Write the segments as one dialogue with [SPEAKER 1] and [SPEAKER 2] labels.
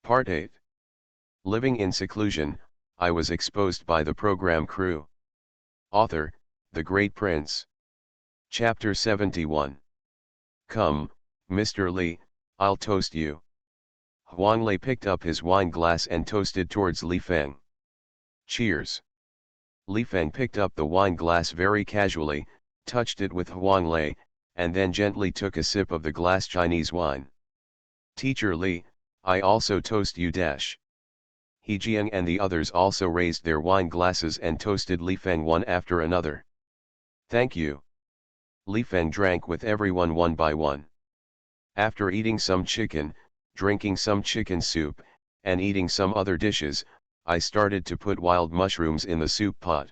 [SPEAKER 1] Part 8. Living in seclusion, I was exposed by the program crew. Author, The Great Prince. Chapter 71. Come, Mr. Li, I'll toast you. Huang Lei picked up his wine glass and toasted towards Li Feng. Cheers. Li Feng picked up the wine glass very casually, touched it with Huang Lei, and then gently took a sip of the glass Chinese wine. Teacher Li, I also toast you. He Jiang and the others also raised their wine glasses and toasted Li Feng one after another. Thank you. Li Feng drank with everyone one by one. After eating some chicken, drinking some chicken soup, and eating some other dishes, I started to put wild mushrooms in the soup pot.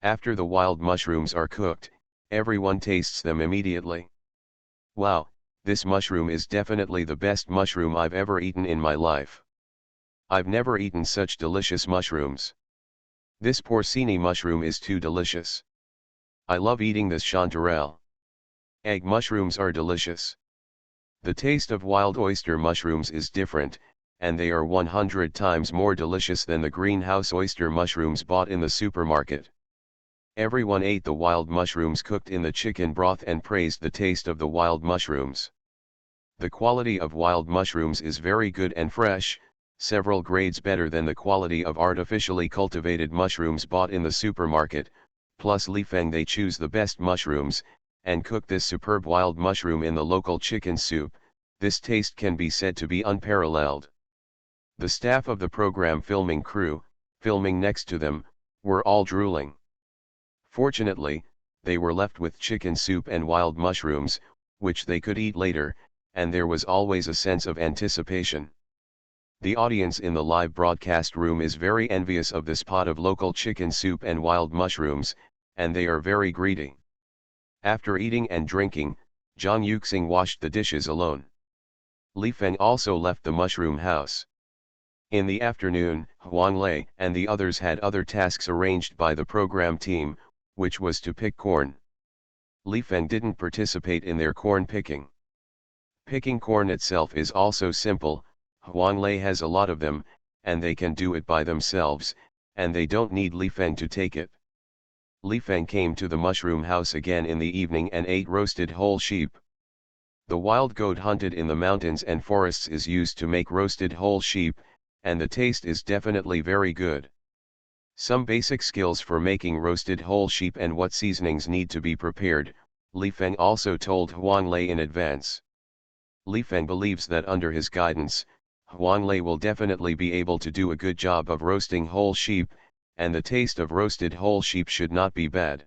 [SPEAKER 1] After the wild mushrooms are cooked, everyone tastes them immediately. Wow, this mushroom is definitely the best mushroom I've ever eaten in my life. I've never eaten such delicious mushrooms. This porcini mushroom is too delicious. I love eating this chanterelle. Egg mushrooms are delicious. The taste of wild oyster mushrooms is different, and they are 100 times more delicious than the greenhouse oyster mushrooms bought in the supermarket. Everyone ate the wild mushrooms cooked in the chicken broth and praised the taste of the wild mushrooms. The quality of wild mushrooms is very good and fresh, several grades better than the quality of artificially cultivated mushrooms bought in the supermarket, plus Li Feng they choose the best mushrooms, and cook this superb wild mushroom in the local chicken soup. This taste can be said to be unparalleled. The staff of the program filming crew, filming next to them, were all drooling. Fortunately, they were left with chicken soup and wild mushrooms, which they could eat later, and there was always a sense of anticipation. The audience in the live broadcast room is very envious of this pot of local chicken soup and wild mushrooms, and they are very greedy. After eating and drinking, Zhang Yuxing washed the dishes alone. Li Feng also left the mushroom house. In the afternoon, Huang Lei and the others had other tasks arranged by the program team, which was to pick corn. Li Feng didn't participate in their corn picking. Picking corn itself is also simple. Huang Lei has a lot of them, and they can do it by themselves, and they don't need Li Feng to take it. Li Feng came to the mushroom house again in the evening and ate roasted whole sheep. The wild goat hunted in the mountains and forests is used to make roasted whole sheep, and the taste is definitely very good. Some basic skills for making roasted whole sheep and what seasonings need to be prepared, Li Feng also told Huang Lei in advance. Li Feng believes that under his guidance, Huang Lei will definitely be able to do a good job of roasting whole sheep, and the taste of roasted whole sheep should not be bad.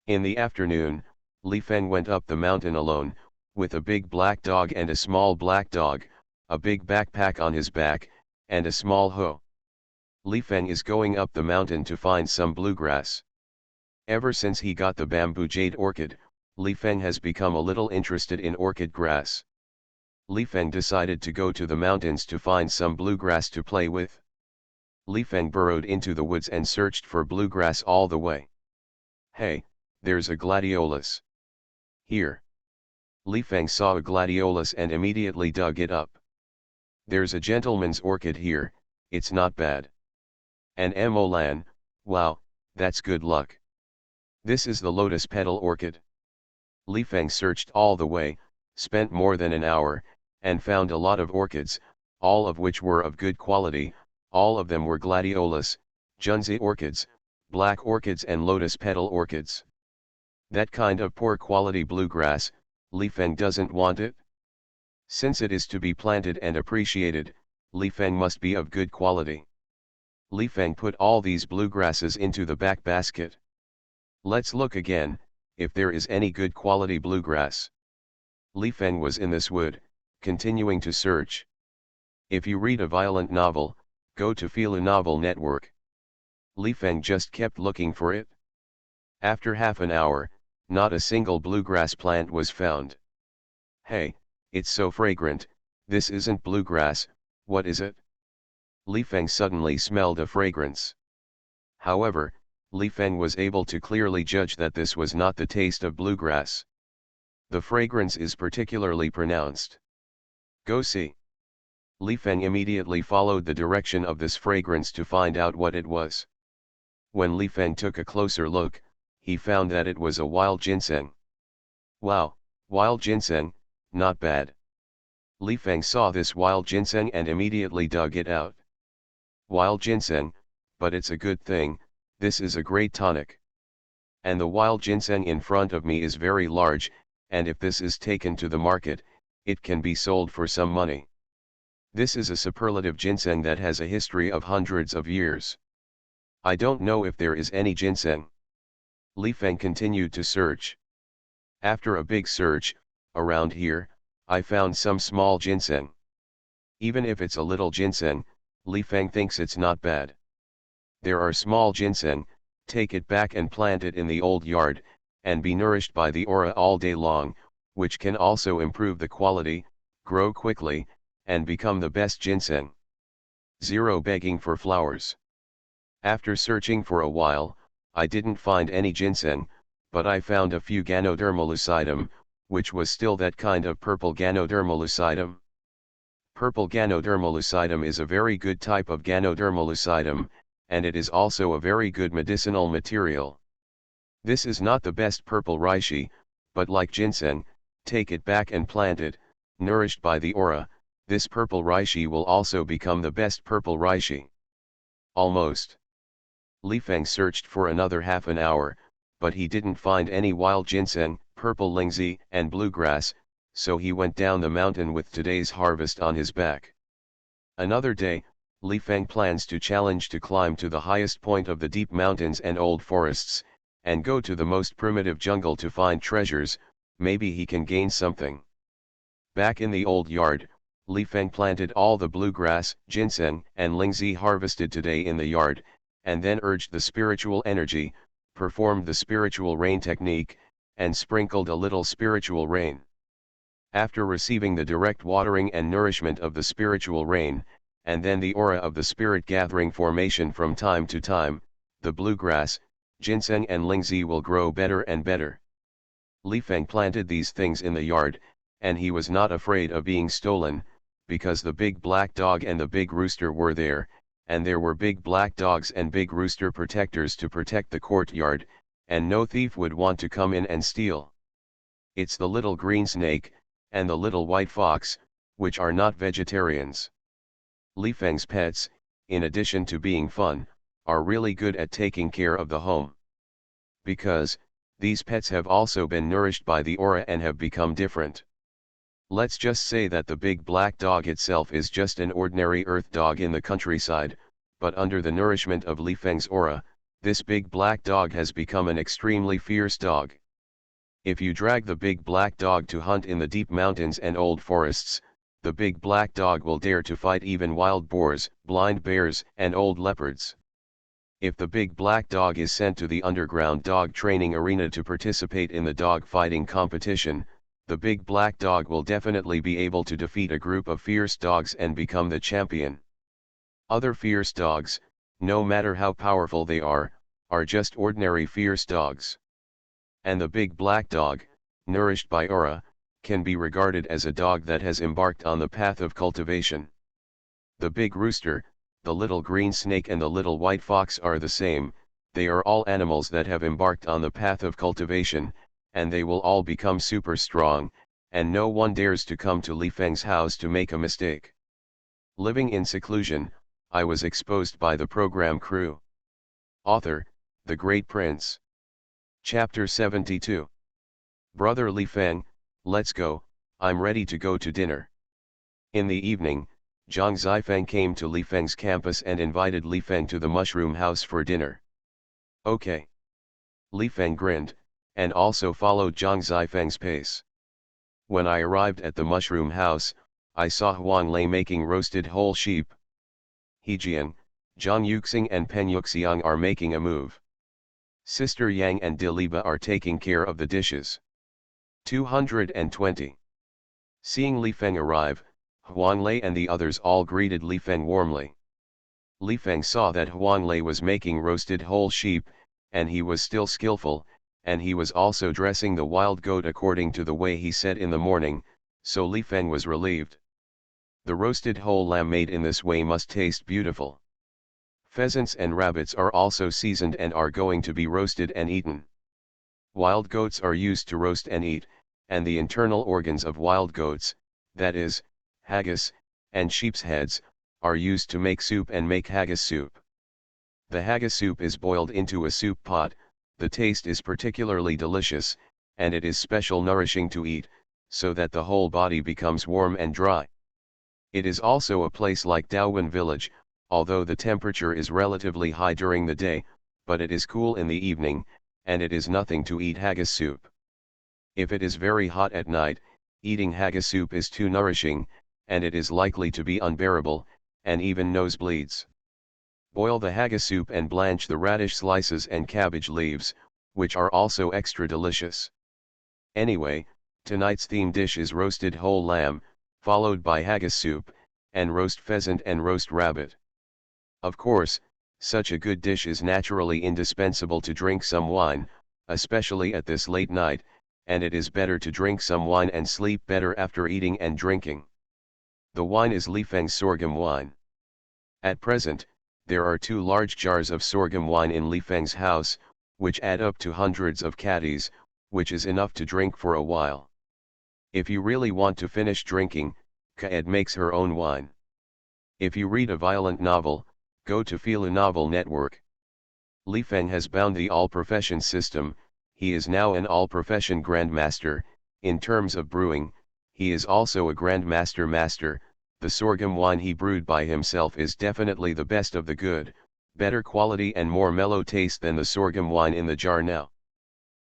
[SPEAKER 1] In the afternoon, Li Feng went up the mountain alone, with a big black dog and a small black dog, a big backpack on his back, and a small hoe. Li Feng is going up the mountain to find some bluegrass. Ever since he got the bamboo jade orchid, Li Feng has become a little interested in orchid grass. Li Feng decided to go to the mountains to find some bluegrass to play with. Li Feng burrowed into the woods and searched for bluegrass all the way. Hey, there's a gladiolus. Here. Li Feng saw a gladiolus and immediately dug it up. There's a gentleman's orchid here, it's not bad. An emolan, wow, that's good luck. This is the lotus petal orchid. Li Feng searched all the way, spent more than an hour, and found a lot of orchids, all of which were of good quality. All of them were gladiolus, junzi orchids, black orchids and lotus petal orchids. That kind of poor quality bluegrass, Li Feng doesn't want it. Since it is to be planted and appreciated, Li Feng must be of good quality. Li Feng put all these bluegrasses into the back basket. Let's look again, if there is any good quality bluegrass. Li Feng was in this wood, continuing to search. If you read a violent novel, go to Fila Novel Network. Li Feng just kept looking for it. After half an hour, not a single bluegrass plant was found. Hey, it's so fragrant, this isn't bluegrass, what is it? Li Feng suddenly smelled a fragrance. However, Li Feng was able to clearly judge that this was not the taste of bluegrass. The fragrance is particularly pronounced. Go see. Li Feng immediately followed the direction of this fragrance to find out what it was. When Li Feng took a closer look, he found that it was a wild ginseng. Wow, wild ginseng, not bad. Li Feng saw this wild ginseng and immediately dug it out. Wild ginseng, but it's a good thing, this is a great tonic. And the wild ginseng in front of me is very large, and if this is taken to the market, it can be sold for some money. This is a superlative ginseng that has a history of hundreds of years. I don't know if there is any ginseng. Li Feng continued to search. After a big search, around here, I found some small ginseng. Even if it's a little ginseng, Li Feng thinks it's not bad. There are small ginseng, take it back and plant it in the old yard, and be nourished by the aura all day long, which can also improve the quality, grow quickly, and become the best ginseng. Zero begging for flowers. After searching for a while, I didn't find any ginseng, but I found a few Ganoderma lucidum, which was still that kind of purple Ganoderma lucidum. Purple Ganoderma lucidum is a very good type of Ganoderma lucidum, and it is also a very good medicinal material. This is not the best purple reishi, but like ginseng, take it back and plant it, nourished by the aura, this purple reishi will also become the best purple reishi. Almost. Li Feng searched for another half an hour, but he didn't find any wild ginseng, purple lingzi, and bluegrass, so he went down the mountain with today's harvest on his back. Another day, Li Feng plans to challenge to climb to the highest point of the deep mountains and old forests, and go to the most primitive jungle to find treasures, maybe he can gain something. Back in the old yard, Li Feng planted all the bluegrass, ginseng, and lingzi harvested today in the yard, and then urged the spiritual energy, performed the spiritual rain technique, and sprinkled a little spiritual rain. After receiving the direct watering and nourishment of the spiritual rain, and then the aura of the spirit gathering formation from time to time, the bluegrass, ginseng and lingzi will grow better and better. Li Feng planted these things in the yard, and he was not afraid of being stolen, because the big black dog and the big rooster were there, and there were big black dogs and big rooster protectors to protect the courtyard, and no thief would want to come in and steal. It's the little green snake, and the little white fox, which are not vegetarians. Li Feng's pets, in addition to being fun, are really good at taking care of the home. Because, these pets have also been nourished by the aura and have become different. Let's just say that the big black dog itself is just an ordinary earth dog in the countryside, but under the nourishment of Li Feng's aura, this big black dog has become an extremely fierce dog. If you drag the big black dog to hunt in the deep mountains and old forests, the big black dog will dare to fight even wild boars, blind bears, and old leopards. If the big black dog is sent to the underground dog training arena to participate in the dog fighting competition, the big black dog will definitely be able to defeat a group of fierce dogs and become the champion. Other fierce dogs, no matter how powerful they are just ordinary fierce dogs. And the big black dog, nourished by aura, can be regarded as a dog that has embarked on the path of cultivation. The big rooster, the little green snake and the little white fox are the same, they are all animals that have embarked on the path of cultivation, and they will all become super strong, and no one dares to come to Li Feng's house to make a mistake. Living in seclusion, I was exposed by the program crew. Author, The Great Prince. Chapter 72. Brother Li Feng, let's go, I'm ready to go to dinner. In the evening, Zhang Zifeng came to Li Feng's campus and invited Li Feng to the mushroom house for dinner. Okay. Li Feng grinned, and also followed Zhang Zifeng's pace. When I arrived at the mushroom house, I saw Huang Lei making roasted whole sheep. Hejian, Zhang Yuxing and Pen Yuxiang are making a move. Sister Yang and Diliba are taking care of the dishes. 220. Seeing Li Feng arrive, Huang Lei and the others all greeted Li Feng warmly. Li Feng saw that Huang Lei was making roasted whole sheep, and he was still skillful, and he was also dressing the wild goat according to the way he said in the morning, so Li Feng was relieved. The roasted whole lamb made in this way must taste beautiful. Pheasants and rabbits are also seasoned and are going to be roasted and eaten. Wild goats are used to roast and eat, and the internal organs of wild goats, that is, haggis, and sheep's heads, are used to make soup and make haggis soup. The haggis soup is boiled into a soup pot. The taste is particularly delicious, and it is special nourishing to eat, so that the whole body becomes warm and dry. It is also a place like Dawan village, although the temperature is relatively high during the day, but it is cool in the evening, and it is nothing to eat haggis soup. If it is very hot at night, eating haggis soup is too nourishing, and it is likely to be unbearable, and even nosebleeds. Boil the haggis soup and blanch the radish slices and cabbage leaves, which are also extra delicious. Anyway, tonight's theme dish is roasted whole lamb, followed by haggis soup, and roast pheasant and roast rabbit. Of course, such a good dish is naturally indispensable to drink some wine, especially at this late night, and it is better to drink some wine and sleep better after eating and drinking. The wine is Lifeng's sorghum wine. At present, there are 2 large jars of sorghum wine in Lifeng's house, which add up to hundreds of caddies, which is enough to drink for a while. If you really want to finish drinking, Kaed makes her own wine. If you read a violent novel, go to Fila Novel Network. Lifeng has bound the all-profession system. He is now an all-profession grandmaster. In terms of brewing, he is also a grandmaster master. The sorghum wine he brewed by himself is definitely the best of the good, better quality and more mellow taste than the sorghum wine in the jar now.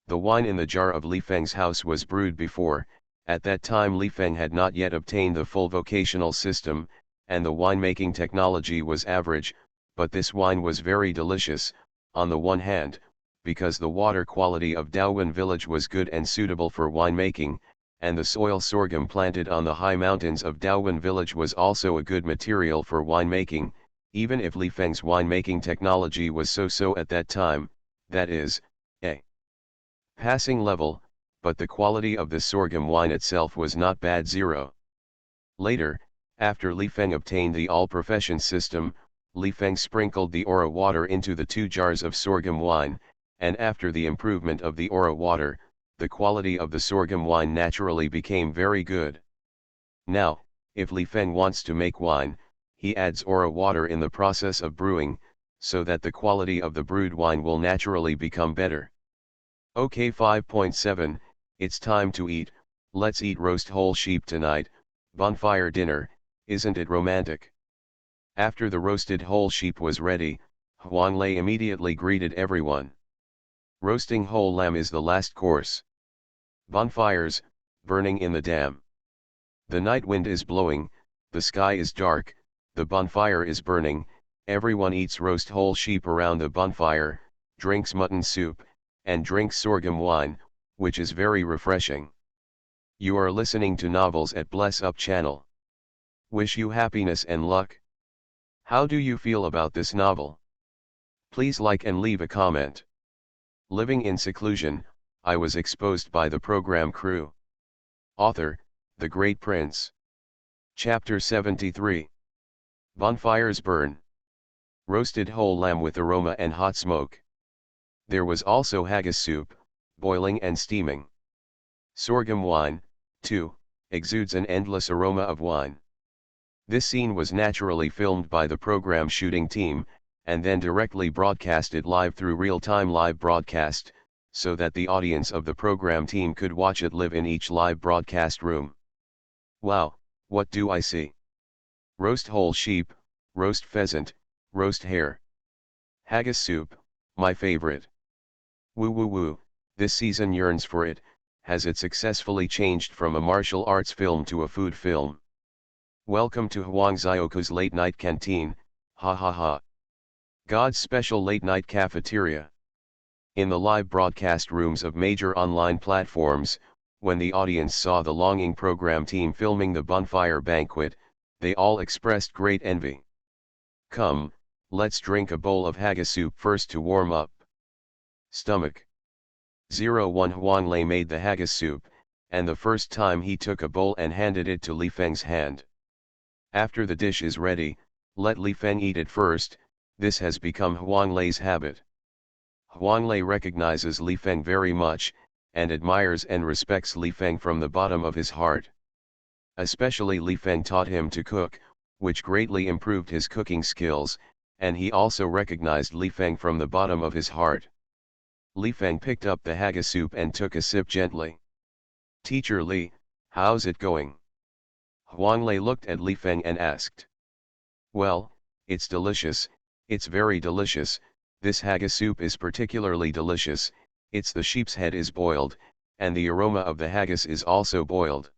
[SPEAKER 1] The wine in the jar of Lifeng's house was brewed before. At that time Lifeng had not yet obtained the full vocational system, and the winemaking technology was average, but this wine was very delicious, on the one hand, because the water quality of Dawan village was good and suitable for winemaking, and the soil sorghum planted on the high mountains of Dawan village was also a good material for winemaking, even if Lifeng's winemaking technology was so-so at that time, that is, a passing level, but the quality of the sorghum wine itself was not bad zero. Later, after Lifeng obtained the all-profession system, Lifeng sprinkled the Ora water into the 2 jars of sorghum wine, and after the improvement of the Ora water, the quality of the sorghum wine naturally became very good. Now, if Lifeng wants to make wine, he adds Ora water in the process of brewing, so that the quality of the brewed wine will naturally become better. Okay, 5.7, it's time to eat. Let's eat roast whole sheep tonight, bonfire dinner, isn't it romantic? After the roasted whole sheep was ready, Huang Lei immediately greeted everyone. Roasting whole lamb is the last course. Bonfires, burning in the dam. The night wind is blowing, the sky is dark, the bonfire is burning, everyone eats roast whole sheep around the bonfire, drinks mutton soup, and drinks sorghum wine, which is very refreshing. You are listening to Novels at Bless Up channel. Wish you happiness and luck. How do you feel about this novel? Please like and leave a comment. Living in seclusion, I was exposed by the program crew. Author, The Great Prince. Chapter 73. Bonfires burn. Roasted whole lamb with aroma and hot smoke. There was also haggis soup, boiling and steaming. Sorghum wine, too, exudes an endless aroma of wine. This scene was naturally filmed by the program shooting team, and then directly broadcasted live through real-time live broadcast, so that the audience of the program team could watch it live in each live broadcast room. Wow, what do I see? Roast whole sheep, roast pheasant, roast hare. Haggis soup, my favorite. Woo woo woo, this season yearns for it. Has it successfully changed from a martial arts film to a food film? Welcome to Huang Xiaoku's late night canteen, ha ha ha. God's special late night cafeteria. In the live broadcast rooms of major online platforms, when the audience saw the longing program team filming the bonfire banquet, they all expressed great envy. Come, let's drink a bowl of haggis soup first to warm up. Stomach. 01 Huang Lei made the haggis soup, and the first time he took a bowl and handed it to Lifeng's hand. After the dish is ready, let Li Feng eat it first. This has become Huang Lei's habit. Huang Lei recognizes Li Feng very much, and admires and respects Li Feng from the bottom of his heart. Especially Li Feng taught him to cook, which greatly improved his cooking skills, and he also recognized Li Feng from the bottom of his heart. Li Feng picked up the haggis soup and took a sip gently. "Teacher Li, how's it going?" Huang Lei looked at Li Feng and asked. "Well, it's delicious, it's very delicious. This haggis soup is particularly delicious. It's the sheep's head is boiled, and the aroma of the haggis is also boiled."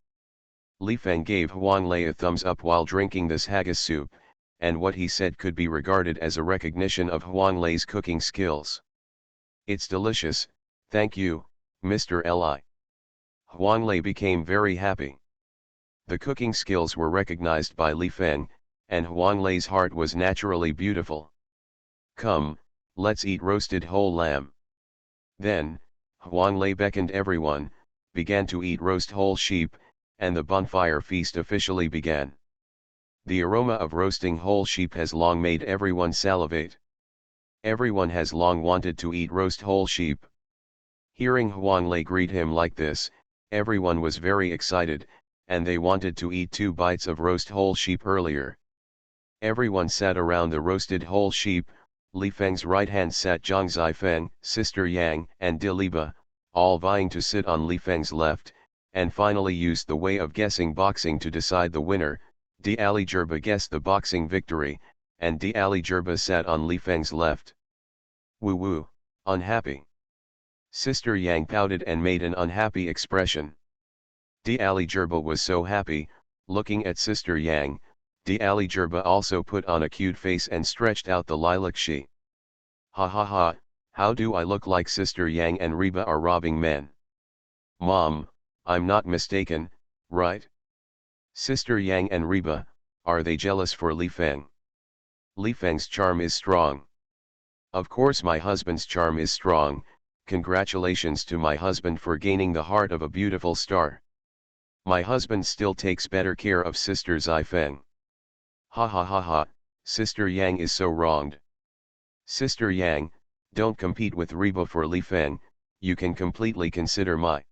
[SPEAKER 1] Li Feng gave Huang Lei a thumbs up while drinking this haggis soup, and what he said could be regarded as a recognition of Huang Lei's cooking skills. "It's delicious, thank you, Mr. Li." Huang Lei became very happy. The cooking skills were recognized by Li Feng, and Huang Lei's heart was naturally beautiful. "Come, let's eat roasted whole lamb." Then, Huang Lei beckoned everyone, began to eat roast whole sheep, and the bonfire feast officially began. The aroma of roasting whole sheep has long made everyone salivate. Everyone has long wanted to eat roast whole sheep. Hearing Huang Lei greet him like this, everyone was very excited, and they wanted to eat 2 bites of roast whole sheep earlier. Everyone sat around the roasted whole sheep. Li Feng's right hand sat Zhang Zifeng, Sister Yang, and Diliba, all vying to sit on Li Feng's left, and finally used the way of guessing boxing to decide the winner. Di Ali Jerba guessed the boxing victory, and Di Ali Jerba sat on Li Feng's left. "Woo woo, unhappy." Sister Yang pouted and made an unhappy expression. Di Ali Jerba was so happy, looking at Sister Yang. Di Ali Jerba also put on a cute face and stretched out the lilac she. "Ha ha ha, how do I look like Sister Yang and Reba are robbing men? Mom, I'm not mistaken, right? Sister Yang and Reba, are they jealous for Li Feng? Li Feng's charm is strong. Of course my husband's charm is strong. Congratulations to my husband for gaining the heart of a beautiful star. My husband still takes better care of Sister Zifeng. Ha ha ha ha, Sister Yang is so wronged. Sister Yang, don't compete with Reba for Li Feng, you can completely consider my.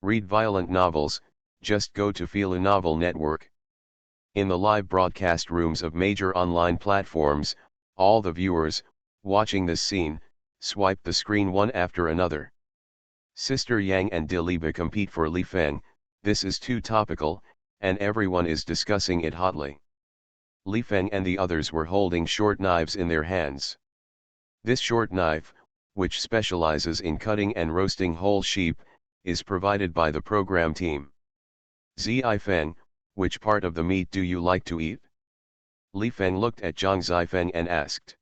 [SPEAKER 1] Read violent novels, just go to Fila Novel Network. In the live broadcast rooms of major online platforms, all the viewers, watching this scene, swipe the screen one after another. Sister Yang and Diliba compete for Li Feng. This is too topical, and everyone is discussing it hotly. Li Feng and the others were holding short knives in their hands. This short knife, which specializes in cutting and roasting whole sheep, is provided by the program team. "Zi Feng, which part of the meat do you like to eat?" Li Feng looked at Zhang Zifeng and asked.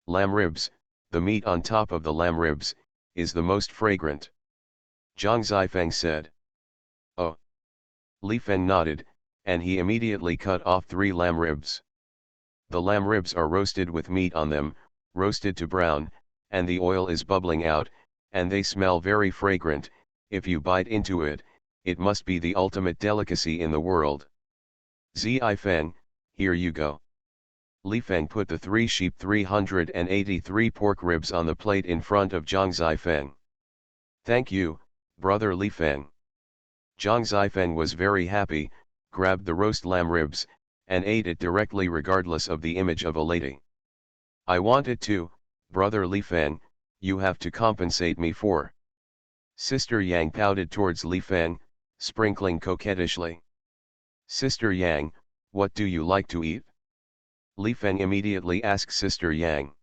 [SPEAKER 1] "Lamb ribs, the meat on top of the lamb ribs, is the most fragrant." Zhang Zifeng said. "Oh." Li Feng nodded, and he immediately cut off 3 lamb ribs. The lamb ribs are roasted with meat on them, roasted to brown, and the oil is bubbling out, and they smell very fragrant. If you bite into it, it must be the ultimate delicacy in the world. "Zi Feng, here you go." Li Feng put the 3 sheep 383 pork ribs on the plate in front of Zhang Zifeng. "Thank you, brother Li Feng." Zhang Zifeng was very happy, grabbed the roast lamb ribs, and ate it directly regardless of the image of a lady. "I want it too, brother Li Feng, you have to compensate me for." Sister Yang pouted towards Li Feng, sprinkling coquettishly. "Sister Yang, what do you like to eat?" Li Feng immediately asked Sister Yang.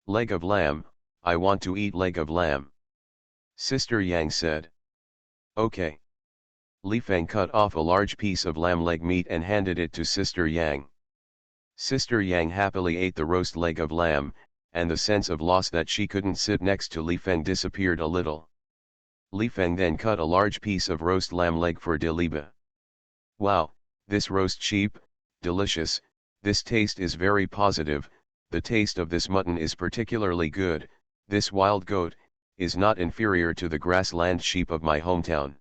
[SPEAKER 1] "Leg of lamb, I want to eat leg of lamb." Sister Yang said. "Okay." Li Feng cut off a large piece of lamb leg meat and handed it to Sister Yang. Sister Yang happily ate the roast leg of lamb, and the sense of loss that she couldn't sit next to Li Feng disappeared a little. Li Feng then cut a large piece of roast lamb leg for Diliba. "Wow, this roast sheep, delicious, this taste is very positive, the taste of this mutton is particularly good, this wild goat, is not inferior to the grassland sheep of my hometown."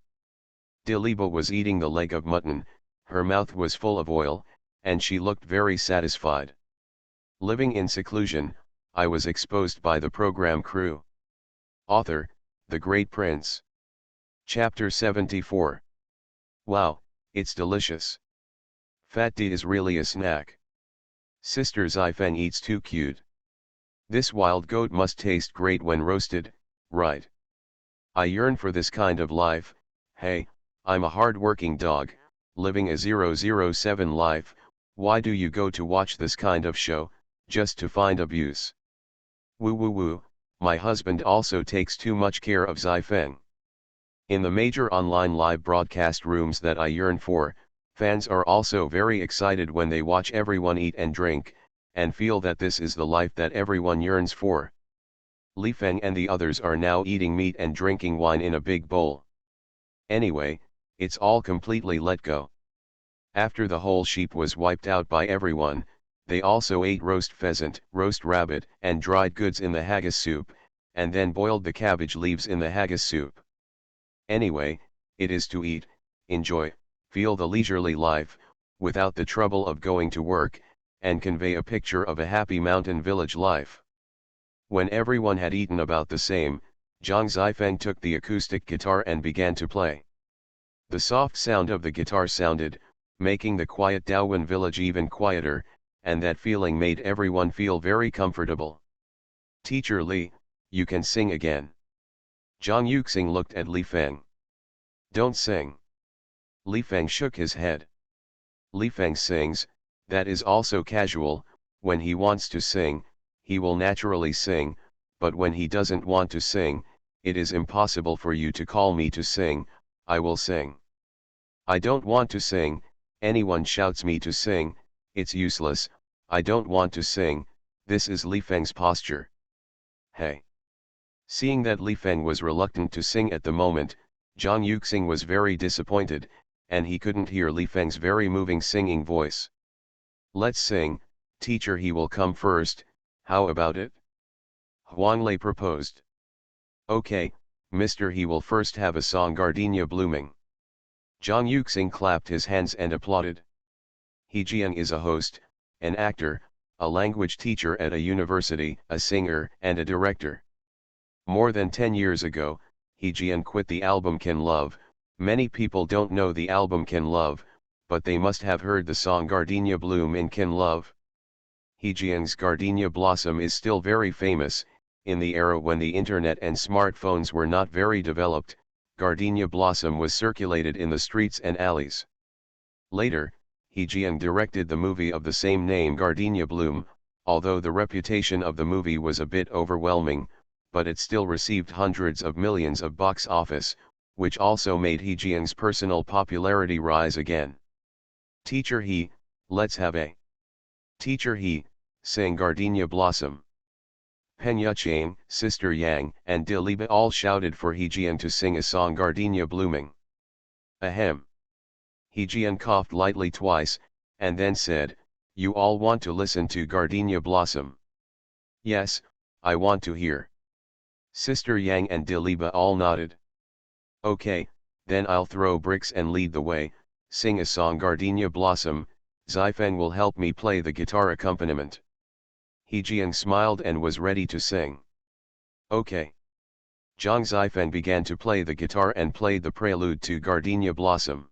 [SPEAKER 1] Diliba was eating the leg of mutton, her mouth was full of oil, and she looked very satisfied. Living in seclusion, I was exposed by the program crew. Author, The Great Prince. Chapter 74. Wow, it's delicious. Fat D is really a snack. Sister Zifeng eats too cute. This wild goat must taste great when roasted, right? I yearn for this kind of life. Hey, I'm a hard-working dog, living a 007 life. Why do you go to watch this kind of show, just to find abuse? Woo woo woo, my husband also takes too much care of Zifeng. In the major online live broadcast rooms that I yearn for, fans are also very excited when they watch everyone eat and drink, and feel that this is the life that everyone yearns for. Li Feng and the others are now eating meat and drinking wine in a big bowl. Anyway, it's all completely let go. After the whole sheep was wiped out by everyone, they also ate roast pheasant, roast rabbit, and dried goods in the haggis soup, and then boiled the cabbage leaves in the haggis soup. Anyway, it is to eat, enjoy, feel the leisurely life, without the trouble of going to work, and convey a picture of a happy mountain village life. When everyone had eaten about the same, Zhang Zifeng took the acoustic guitar and began to play. The soft sound of the guitar sounded, making the quiet Daowen village even quieter, and that feeling made everyone feel very comfortable. Teacher Li, you can sing again. Zhang Yuxing looked at Li Feng. Don't sing. Li Feng shook his head. Li Feng sings, that is also casual. When he wants to sing, he will naturally sing, but when he doesn't want to sing, it is impossible for you to call me to sing. I will sing. I don't want to sing, anyone shouts me to sing, it's useless. I don't want to sing. This is Li Feng's posture. Hey. Seeing that Li Feng was reluctant to sing at the moment, Zhang Yuxing was very disappointed, and he couldn't hear Li Feng's very moving singing voice. Let's sing, teacher, he will come first. How about it? Huang Lei proposed. Okay, mister, he will first have a song, Gardenia Blooming. Zhang Yuxing clapped his hands and applauded. He Jiang is a host, an actor, a language teacher at a university, a singer, and a director. More than 10 years ago, He Jian quit the album Can Love. Many people don't know the album Can Love, but they must have heard the song Gardenia Bloom in Can Love. He Jian's Gardenia Blossom is still very famous. In the era when the internet and smartphones were not very developed, Gardenia Blossom was circulated in the streets and alleys. Later, He Jian directed the movie of the same name, Gardenia Bloom. Although the reputation of the movie was a bit overwhelming, but it still received hundreds of millions of box office, which also made He Jian's personal popularity rise again. Teacher He, let's have a. Teacher He, sang Gardenia Blossom. Pen Yuchang, Sister Yang, and De Liba all shouted for He Jian to sing a song, Gardenia Blooming. Ahem. He Jian coughed lightly twice, and then said, you all want to listen to Gardenia Blossom? Yes, I want to hear. Sister Yang and De Liba all nodded. Okay, then I'll throw bricks and lead the way, sing a song, Gardenia Blossom. Zifeng will help me play the guitar accompaniment. He Jian smiled and was ready to sing. Okay. Zhang Zifeng began to play the guitar and played the prelude to Gardenia Blossom.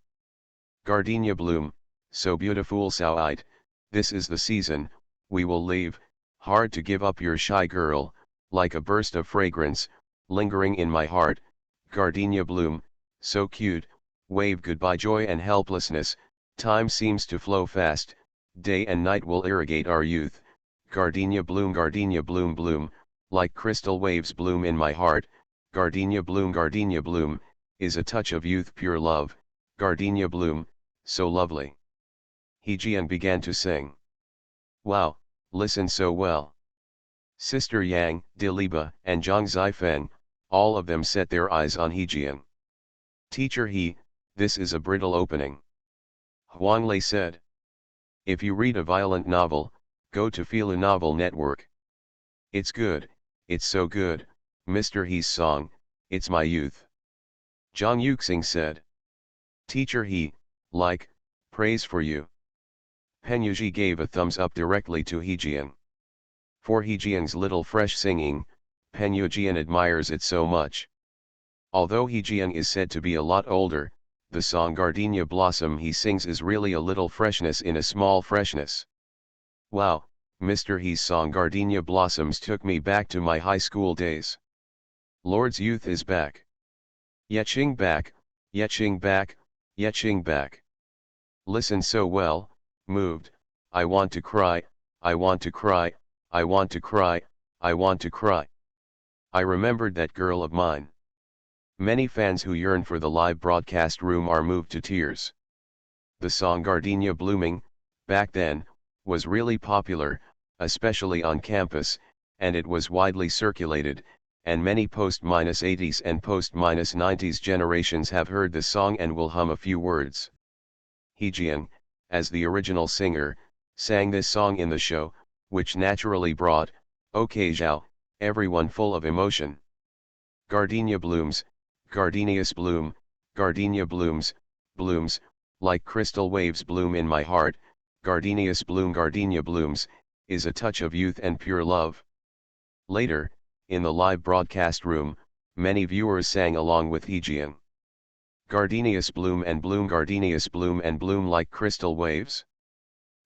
[SPEAKER 1] Gardenia Bloom, so beautiful Sao-ite, this is the season, we will leave, hard to give up your shy girl, like a burst of fragrance, lingering in my heart, Gardenia Bloom, so cute, wave goodbye joy and helplessness, time seems to flow fast, day and night will irrigate our youth, Gardenia Bloom bloom, like crystal waves bloom in my heart, Gardenia Bloom, is a touch of youth pure love, Gardenia Bloom, so lovely. He Jian began to sing. Wow, listen so well. Sister Yang, De Liba, and Zhang Zifeng, all of them set their eyes on He Jian. Teacher He, this is a brittle opening. Huang Lei said. If you read a violent novel, go to Fila Novel Network. It's good, it's so good, Mr. He's song, it's my youth. Zhang Yuxing said. Teacher He, like, praise for you. Penyuji gave a thumbs up directly to Heejian. For Heejian's little fresh singing, Penyujian admires it so much. Although Heejian is said to be a lot older, the song Gardenia Blossom he sings is really a little freshness in a small freshness. Wow, Mr. He's song Gardenia Blossoms took me back to my high school days. Lord's youth is back. Yetching back, yetching back, yetching back. Listen so well, moved, I want to cry, I want to cry, I want to cry, I want to cry. I remembered that girl of mine. Many fans who yearn for the live broadcast room are moved to tears. The song Gardenia Blooming, back then, was really popular, especially on campus, and it was widely circulated, and many post-80s and post-90s generations have heard the song and will hum a few words. Heejian, as the original singer, sang this song in the show, which naturally brought, Okazhao, everyone full of emotion. Gardenia blooms, gardenias bloom, gardenia blooms, blooms, like crystal waves bloom in my heart, gardenias bloom gardenia blooms, is a touch of youth and pure love. Later, in the live broadcast room, many viewers sang along with Heejian. Gardenias bloom and bloom gardenias bloom and bloom like crystal waves.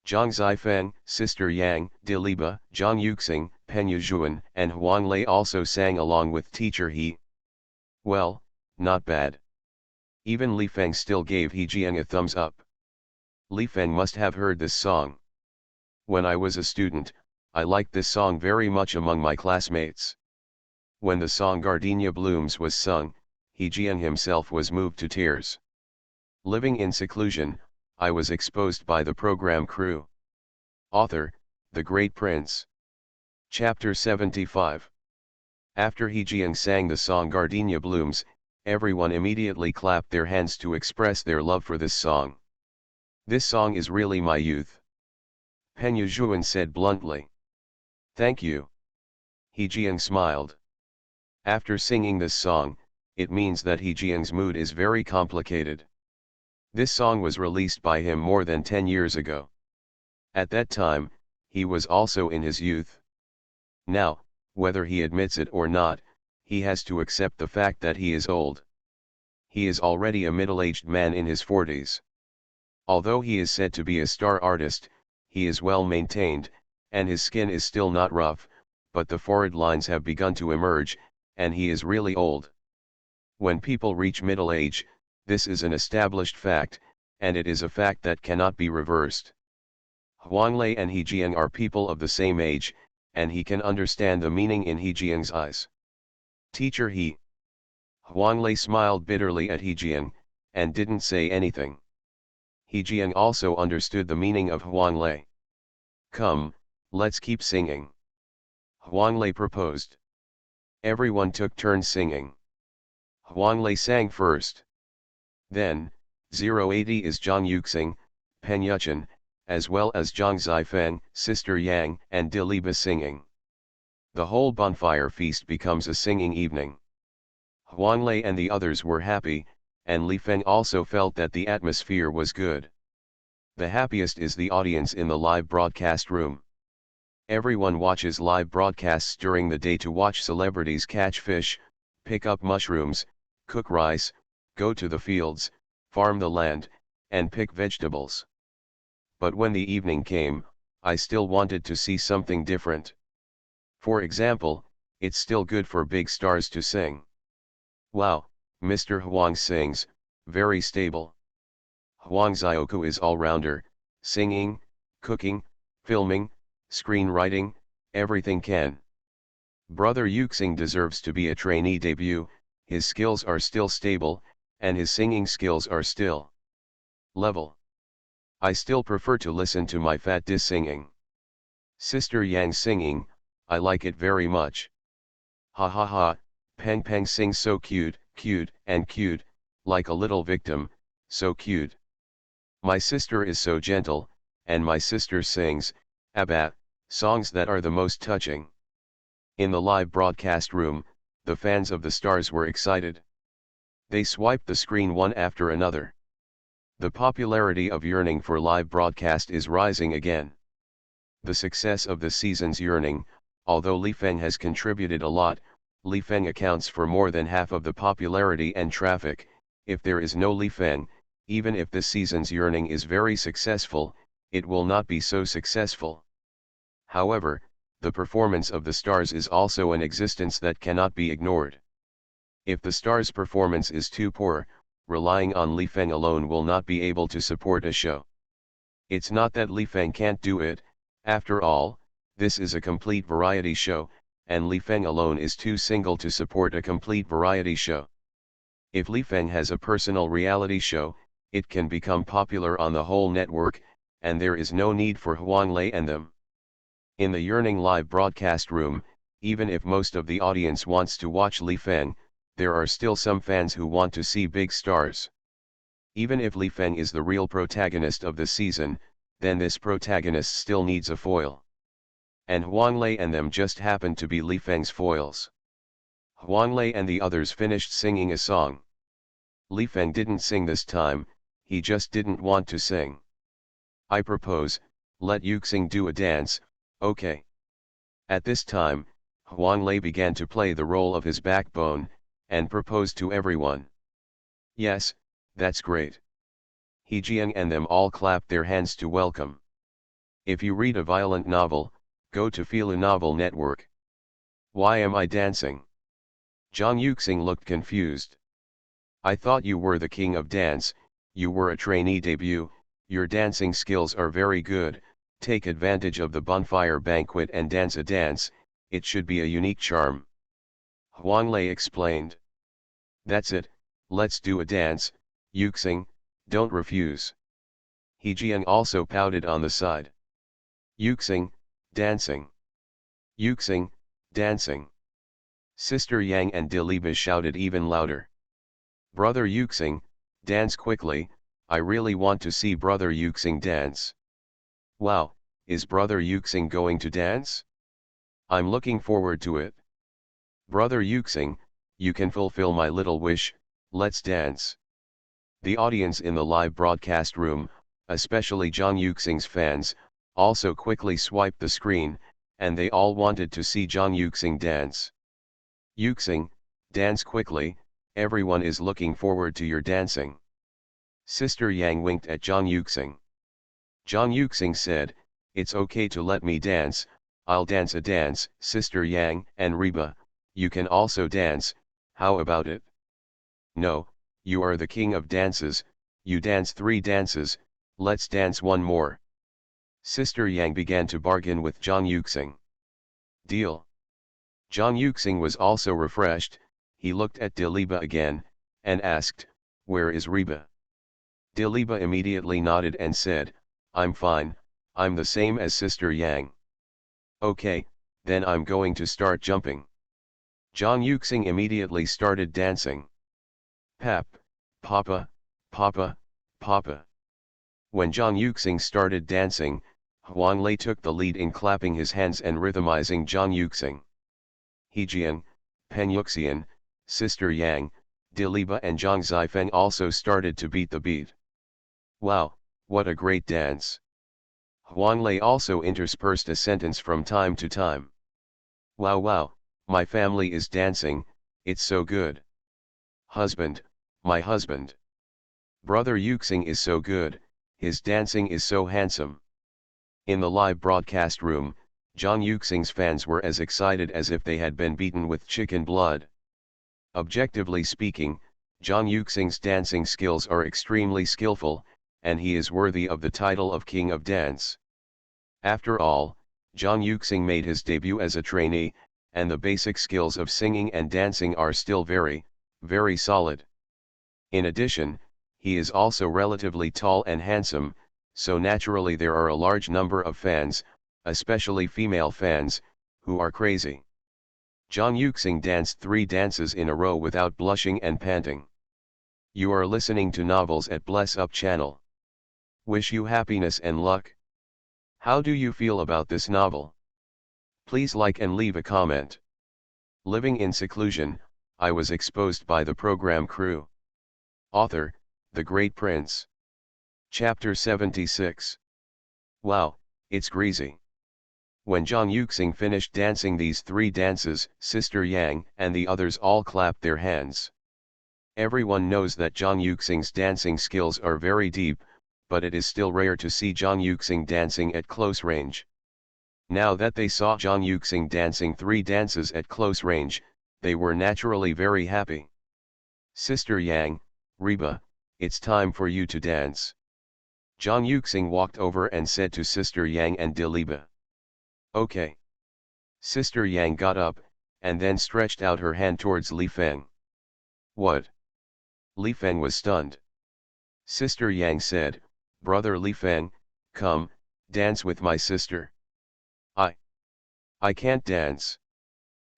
[SPEAKER 1] Zhang Zifeng, Sister Yang, Diliba, Zhang Yuxing, Penya Zhuan, and Huang Lei also sang along with teacher He. Well, not bad. Even Li Feng still gave Heejian a thumbs up. Li Feng must have heard this song. When I was a student, I liked this song very much among my classmates. When the song Gardenia Blooms was sung, Heejian himself was moved to tears. Living in seclusion, I was exposed by the program crew. Author, The Great Prince. Chapter 75. After Heejian sang the song Gardenia Blooms, everyone immediately clapped their hands to express their love for this song. This song is really my youth. Penya Zhuan said bluntly. Thank you. Heejian smiled. After singing this song, it means that Heejian's mood is very complicated. This song was released by him more than 10 years ago. At that time, he was also in his youth. Now, whether he admits it or not, he has to accept the fact that he is old. He is already a middle-aged man in his 40s. Although he is said to be a star artist, he is well maintained, and his skin is still not rough, but the forehead lines have begun to emerge, and he is really old. When people reach middle age, this is an established fact, and it is a fact that cannot be reversed. Huang Lei and Heejian are people of the same age, and he can understand the meaning in Heejian's eyes. Teacher He. Huang Lei smiled bitterly at Heejian, and didn't say anything. Heejian also understood the meaning of Huang Lei. Come, let's keep singing. Huang Lei proposed. Everyone took turns singing. Huang Lei sang first. Then, 080 is Zhang Yuxing, Pen Yuchen, as well as Zhang Zifeng, Sister Yang, and Diliba singing. The whole bonfire feast becomes a singing evening. Huang Lei and the others were happy, and Li Feng also felt that the atmosphere was good. The happiest is the audience in the live broadcast room. Everyone watches live broadcasts during the day to watch celebrities catch fish, pick up mushrooms, cook rice, go to the fields, farm the land, and pick vegetables. But when the evening came, I still wanted to see something different. For example, it's still good for big stars to sing. Wow, Mr. Huang sings, very stable. Huang Xiaoku is all-rounder, singing, cooking, filming, screenwriting, everything can. Brother Yuxing deserves to be a trainee debut, his skills are still stable, and his singing skills are still level. I still prefer to listen to my fat dis singing. Sister Yang singing, I like it very much. Ha ha ha, Peng Peng sings so cute, cute, and cute, like a little victim, so cute. My sister is so gentle, and my sister sings, Abba, songs that are the most touching. In the live broadcast room, the fans of the stars were excited. They swiped the screen one after another. The popularity of Yearning for live broadcast is rising again. The success of the season's Yearning, although Li Feng has contributed a lot, Li Feng accounts for more than half of the popularity and traffic. If there is no Li Feng, even if the season's Yearning is very successful, it will not be so successful. However, the performance of the stars is also an existence that cannot be ignored. If the star's performance is too poor, relying on Li Feng alone will not be able to support a show. It's not that Li Feng can't do it, after all, this is a complete variety show, and Li Feng alone is too single to support a complete variety show. If Li Feng has a personal reality show, it can become popular on the whole network, and there is no need for Huang Lei and them. In the Yearning live broadcast room, even if most of the audience wants to watch Li Feng, there are still some fans who want to see big stars. Even if Li Feng is the real protagonist of the season, then this protagonist still needs a foil. And Huang Lei and them just happen to be Li Feng's foils. Huang Lei and the others finished singing a song. Li Feng didn't sing this time, he just didn't want to sing. I propose, let Yuxing do a dance, okay. At this time, Huang Lei began to play the role of his backbone, and proposed to everyone. Yes, that's great. He Jiang and them all clapped their hands to welcome. If you read a violent novel, go to Fila Novel Network. Why am I dancing? Zhang Yuxing looked confused. I thought you were the king of dance, you were a trainee debut, your dancing skills are very good, take advantage of the bonfire banquet and dance a dance, it should be a unique charm. Huang Lei explained. That's it, let's do a dance, Yuxing, don't refuse. He Jiang also pouted on the side. Yuxing, dancing. Yuxing, dancing. Sister Yang and Diliba shouted even louder. Brother Yuxing, dance quickly, I really want to see Brother Yuxing dance. Wow, is Brother Yuxing going to dance? I'm looking forward to it. Brother Yuxing, you can fulfill my little wish, let's dance. The audience in the live broadcast room, especially Zhang Yuxing's fans, also quickly swiped the screen, and they all wanted to see Zhang Yuxing dance. Yuxing, dance quickly, everyone is looking forward to your dancing. Sister Yang winked at Zhang Yuxing. Zhang Yuxing said, it's okay to let me dance, I'll dance a dance. Sister Yang and Reba, you can also dance, how about it? No, you are the king of dances, you dance 3 dances, let's dance one more. Sister Yang began to bargain with Zhang Yuxing. Deal. Zhang Yuxing was also refreshed, he looked at Diliba again, and asked, where is Reba? Diliba immediately nodded and said, I'm fine, I'm the same as Sister Yang. Okay, then I'm going to start jumping. Zhang Yuxing immediately started dancing. Pap, Papa, Papa, Papa. When Zhang Yuxing started dancing, Huang Lei took the lead in clapping his hands and rhythmizing Zhang Yuxing. He Jian, Pen Yuxian, Sister Yang, Diliba and Zhang Zifeng also started to beat the beat. Wow, what a great dance! Huang Lei also interspersed a sentence from time to time. Wow wow, my family is dancing, it's so good. Husband, my husband. Brother Yuxing is so good, his dancing is so handsome. In the live broadcast room, Zhang Yuxing's fans were as excited as if they had been beaten with chicken blood. Objectively speaking, Zhang Yuxing's dancing skills are extremely skillful, and he is worthy of the title of King of Dance. After all, Zhang Yuxing made his debut as a trainee, and the basic skills of singing and dancing are still very, very solid. In addition, he is also relatively tall and handsome, so naturally there are a large number of fans, especially female fans, who are crazy. Zhang Yuxing danced 3 dances in a row without blushing and panting. You are listening to Novels at Bless Up channel. Wish you happiness and luck. How do you feel about this novel? Please like and leave a comment. Living in seclusion, I was exposed by the program crew. Author, The Great Prince. Chapter 76. Wow, it's greasy. When Zhang Yuxing finished dancing these three dances, Sister Yang and the others all clapped their hands. Everyone knows that Zhang Yuxing's dancing skills are very deep, but it is still rare to see Zhang Yuxing dancing at close range. Now that they saw Zhang Yuxing dancing three dances at close range, they were naturally very happy. Sister Yang, Reba, it's time for you to dance. Zhang Yuxing walked over and said to Sister Yang and Diliba. Okay. Sister Yang got up, and then stretched out her hand towards Li Feng. What? Li Feng was stunned. Sister Yang said, Brother Li Feng, come, dance with my sister. I can't dance.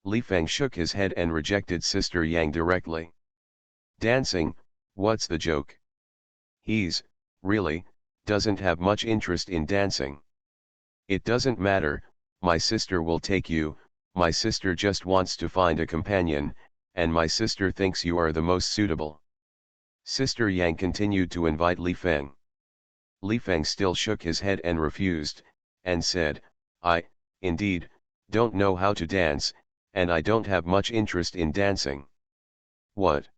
[SPEAKER 1] Li Feng shook his head and rejected Sister Yang directly. Dancing, what's the joke? Really, doesn't have much interest in dancing. It doesn't matter, my sister will take you, my sister just wants to find a companion, and my sister thinks you are the most suitable. Sister Yang continued to invite Li Feng. Li Feng still shook his head and refused, and said, indeed, don't know how to dance, and I don't have much interest in dancing. What?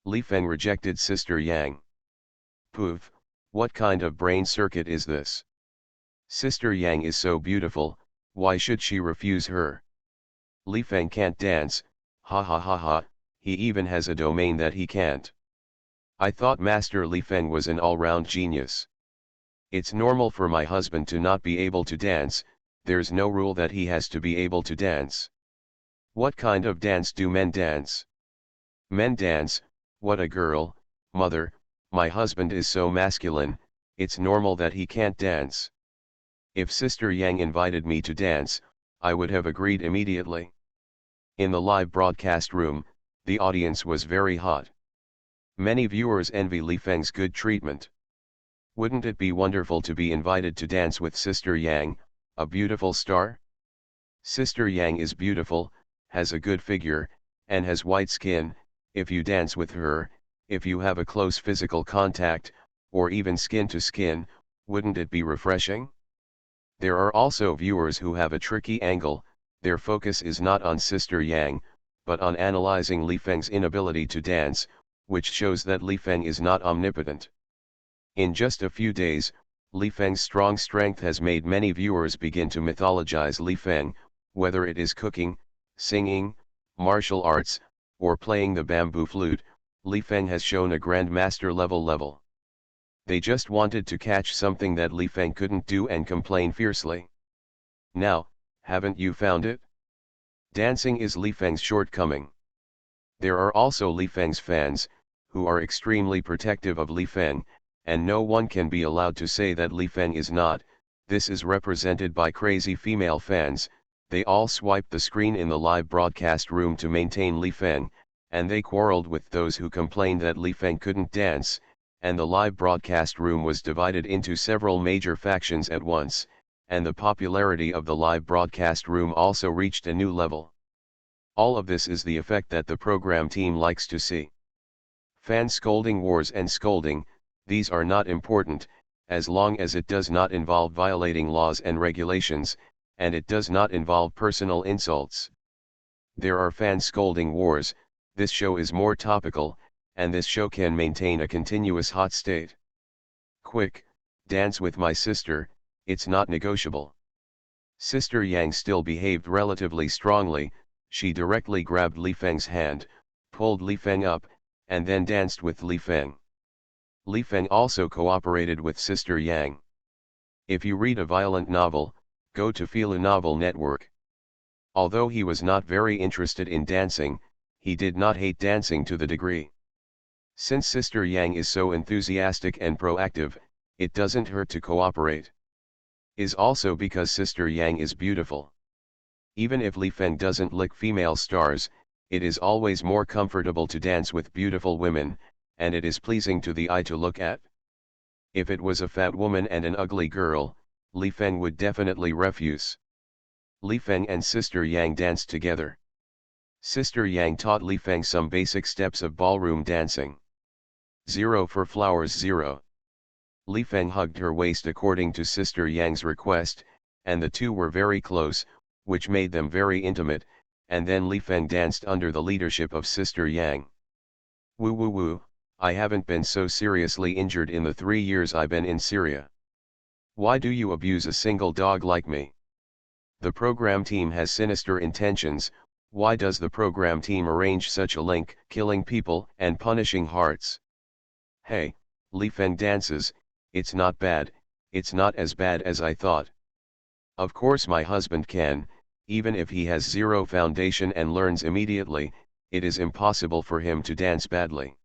[SPEAKER 1] Li Feng rejected Sister Yang. Poof, what kind of brain circuit is this? Sister Yang is so beautiful, why should she refuse her? Li Feng can't dance, ha ha ha ha, he even has a domain that he can't. I thought Master Li Feng was an all-round genius. It's normal for my husband to not be able to dance, there's no rule that he has to be able to dance. What kind of dance do men dance? Men dance, what a girl, mother, my husband is so masculine, it's normal that he can't dance. If Sister Yang invited me to dance, I would have agreed immediately. In the live broadcast room, the audience was very hot. Many viewers envy Li Feng's good treatment. Wouldn't it be wonderful to be invited to dance with Sister Yang, a beautiful star? Sister Yang is beautiful, has a good figure, and has white skin. If you dance with her, if you have a close physical contact, or even skin to skin, wouldn't it be refreshing? There are also viewers who have a tricky angle, their focus is not on Sister Yang, but on analyzing Li Feng's inability to dance, which shows that Li Feng is not omnipotent. In just a few days, Li Feng's strong strength has made many viewers begin to mythologize Li Feng, whether it is cooking, singing, martial arts, or playing the bamboo flute, Li Feng has shown a grandmaster level. They just wanted to catch something that Li Feng couldn't do and complain fiercely. Now, haven't you found it? Dancing is Li Feng's shortcoming. There are also Li Feng's fans, who are extremely protective of Li Feng, and no one can be allowed to say that Li Feng is not. This is represented by crazy female fans. They all swiped the screen in the live broadcast room to maintain Li Feng, and they quarreled with those who complained that Li Feng couldn't dance, and the live broadcast room was divided into several major factions at once, and the popularity of the live broadcast room also reached a new level. All of this is the effect that the program team likes to see. Fan scolding wars and scolding, these are not important, as long as it does not involve violating laws and regulations, and it does not involve personal insults. There are fan scolding wars, this show is more topical, and this show can maintain a continuous hot state. Quick, dance with my sister, it's not negotiable. Sister Yang still behaved relatively strongly, she directly grabbed Li Feng's hand, pulled Li Feng up, and then danced with Li Feng. Li Feng also cooperated with Sister Yang. If you read a violent novel, go to Fila Novel Network. Although he was not very interested in dancing, he did not hate dancing to the degree. Since Sister Yang is so enthusiastic and proactive, it doesn't hurt to cooperate. Is also because Sister Yang is beautiful. Even if Li Feng doesn't lick female stars, it is always more comfortable to dance with beautiful women, and it is pleasing to the eye to look at. If it was a fat woman and an ugly girl, Li Feng would definitely refuse. Li Feng and Sister Yang danced together. Sister Yang taught Li Feng some basic steps of ballroom dancing. 0 for flowers 0. Li Feng hugged her waist according to Sister Yang's request, and the two were very close, which made them very intimate, and then Li Feng danced under the leadership of Sister Yang. Woo woo woo, I haven't been so seriously injured in the 3 years I've been in Syria. Why do you abuse a single dog like me? The program team has sinister intentions. Why does the program team arrange such a link, killing people and punishing hearts? Hey, Li Feng dances, it's not bad, it's not as bad as I thought. Of course my husband can, even if he has zero foundation and learns immediately, it is impossible for him to dance badly.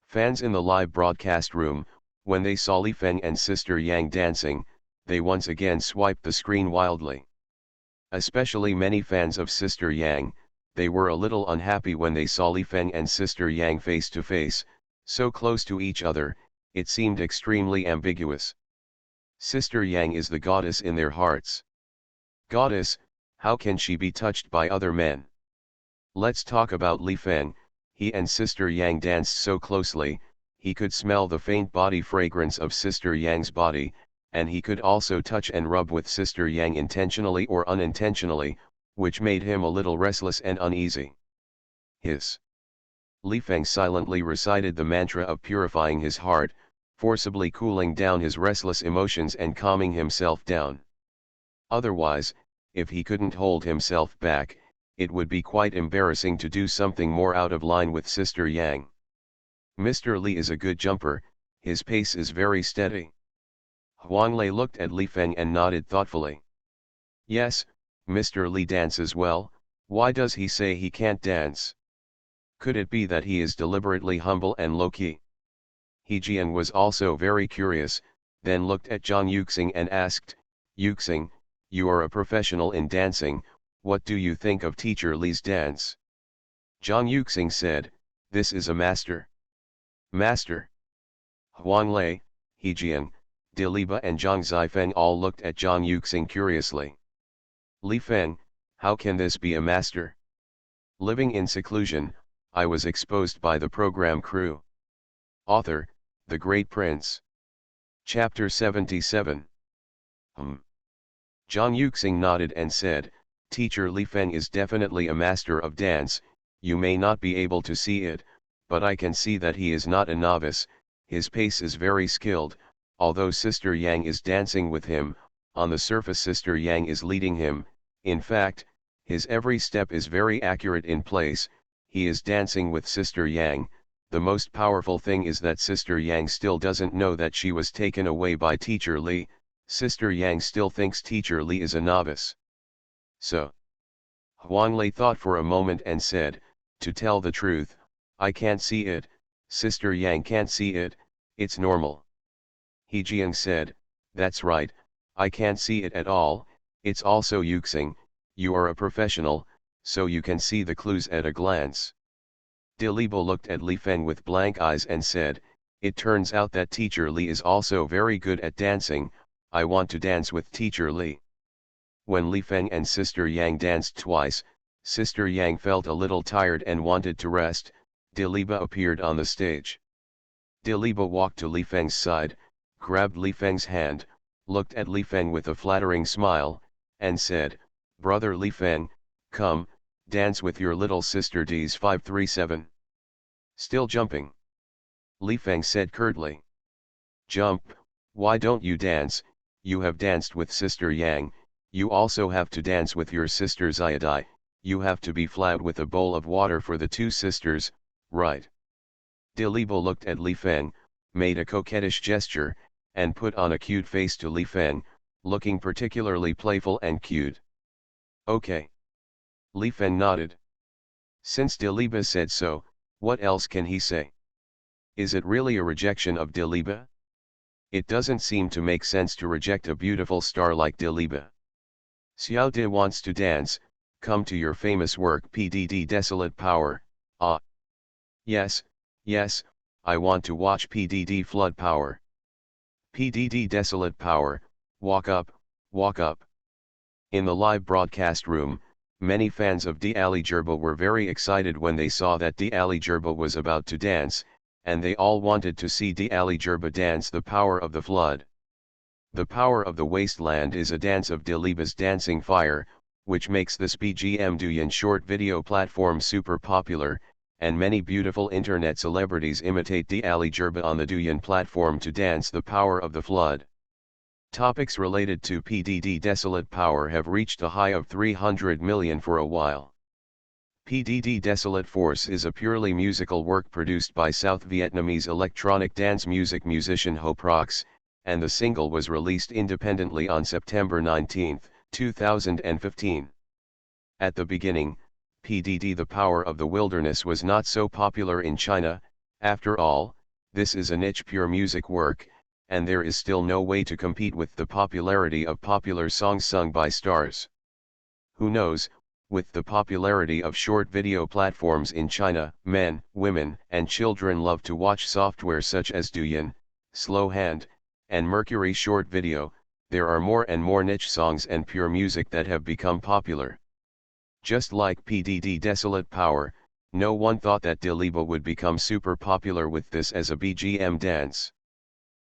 [SPEAKER 1] Fans in the live broadcast room, when they saw Li Feng and Sister Yang dancing, they once again swiped the screen wildly. Especially many fans of Sister Yang, they were a little unhappy when they saw Li Feng and Sister Yang face to face, so close to each other, it seemed extremely ambiguous. Sister Yang is the goddess in their hearts. Goddess, how can she be touched by other men? Let's talk about Li Feng. He and Sister Yang danced so closely, he could smell the faint body fragrance of Sister Yang's body, and he could also touch and rub with Sister Yang intentionally or unintentionally, which made him a little restless and uneasy. Li Feng silently recited the mantra of purifying his heart, forcibly cooling down his restless emotions and calming himself down. Otherwise, if he couldn't hold himself back, it would be quite embarrassing to do something more out of line with Sister Yang. Mr. Li is a good jumper, his pace is very steady. Huang Lei looked at Li Feng and nodded thoughtfully. Yes, Mr. Li dances well. Why does he say he can't dance? Could it be that he is deliberately humble and low-key? He Jian was also very curious, then looked at Zhang Yuxing and asked, Yuxing, you are a professional in dancing, what do you think of Teacher Li's dance? Zhang Yuxing said, this is a master. Master. Huang Lei, He Jian, De Liba and Zhang Zifeng all looked at Zhang Yuxing curiously. Li Feng, how can this be a master? Living in seclusion, I was exposed by the program crew. Author, The Great Prince. Chapter 77. Zhang Yuxing nodded and said, Teacher Li Feng is definitely a master of dance. You may not be able to see it, but I can see that he is not a novice. His pace is very skilled, although Sister Yang is dancing with him, on the surface Sister Yang is leading him. In fact, his every step is very accurate in place. He is dancing with Sister Yang. The most powerful thing is that Sister Yang still doesn't know that she was taken away by Teacher Li. Sister Yang still thinks Teacher Li is a novice. So, Huang Lei thought for a moment and said, to tell the truth, I can't see it. Sister Yang can't see it. It's normal. He Jiang said, that's right, I can't see it at all. It's also Yuxing, you are a professional, so you can see the clues at a glance. De Libo looked at Li Feng with blank eyes and said, it turns out that Teacher Li is also very good at dancing. I want to dance with Teacher Li. When Li Feng and Sister Yang danced twice, Sister Yang felt a little tired and wanted to rest. De Liba appeared on the stage. De Liba walked to Li Feng's side, grabbed Li Feng's hand, looked at Li Feng with a flattering smile, and said, Brother Li Feng, come, dance with your little sister Ds 537. Still jumping? Li Feng said curtly. Jump, why don't you dance? You have danced with Sister Yang, you also have to dance with your sister Xiaodai, you have to be flat with a bowl of water for the two sisters, right? De Libo looked at Li Feng, made a coquettish gesture, and put on a cute face to Li Feng, looking particularly playful and cute. Okay. Li Feng nodded. Since De Liba said so, what else can he say? Is it really a rejection of De Liba? It doesn't seem to make sense to reject a beautiful star like De Liba. Xiao De wants to dance, come to your famous work PDD Desolate Power, ah. Yes, yes, I want to watch PDD Flood Power. PDD Desolate Power, walk up, walk up. In the live broadcast room, many fans of D Ali Gerba were very excited when they saw that D Ali Gerba was about to dance, and they all wanted to see De Ali Jerba dance the power of the flood. The Power of the Wasteland is a dance of Diliba's Dancing Fire, which makes this BGM Douyin short video platform super popular, and many beautiful internet celebrities imitate De Ali Jerba on the Douyin platform to dance the power of the flood. Topics related to PDD Desolate Power have reached a high of 300 million for a while. PDD Desolate Force is a purely musical work produced by South Vietnamese electronic dance music musician Ho Prox, and the single was released independently on September 19, 2015. At the beginning, PDD The Power of the Wilderness was not so popular in China. After all, this is a niche pure music work, and there is still no way to compete with the popularity of popular songs sung by stars. Who knows, with the popularity of short video platforms in China, men, women, and children love to watch software such as Douyin, Slow Hand, and Mercury Short Video. There are more and more niche songs and pure music that have become popular. Just like PDD Desolate Power, no one thought that Diliba would become super popular with this as a BGM dance.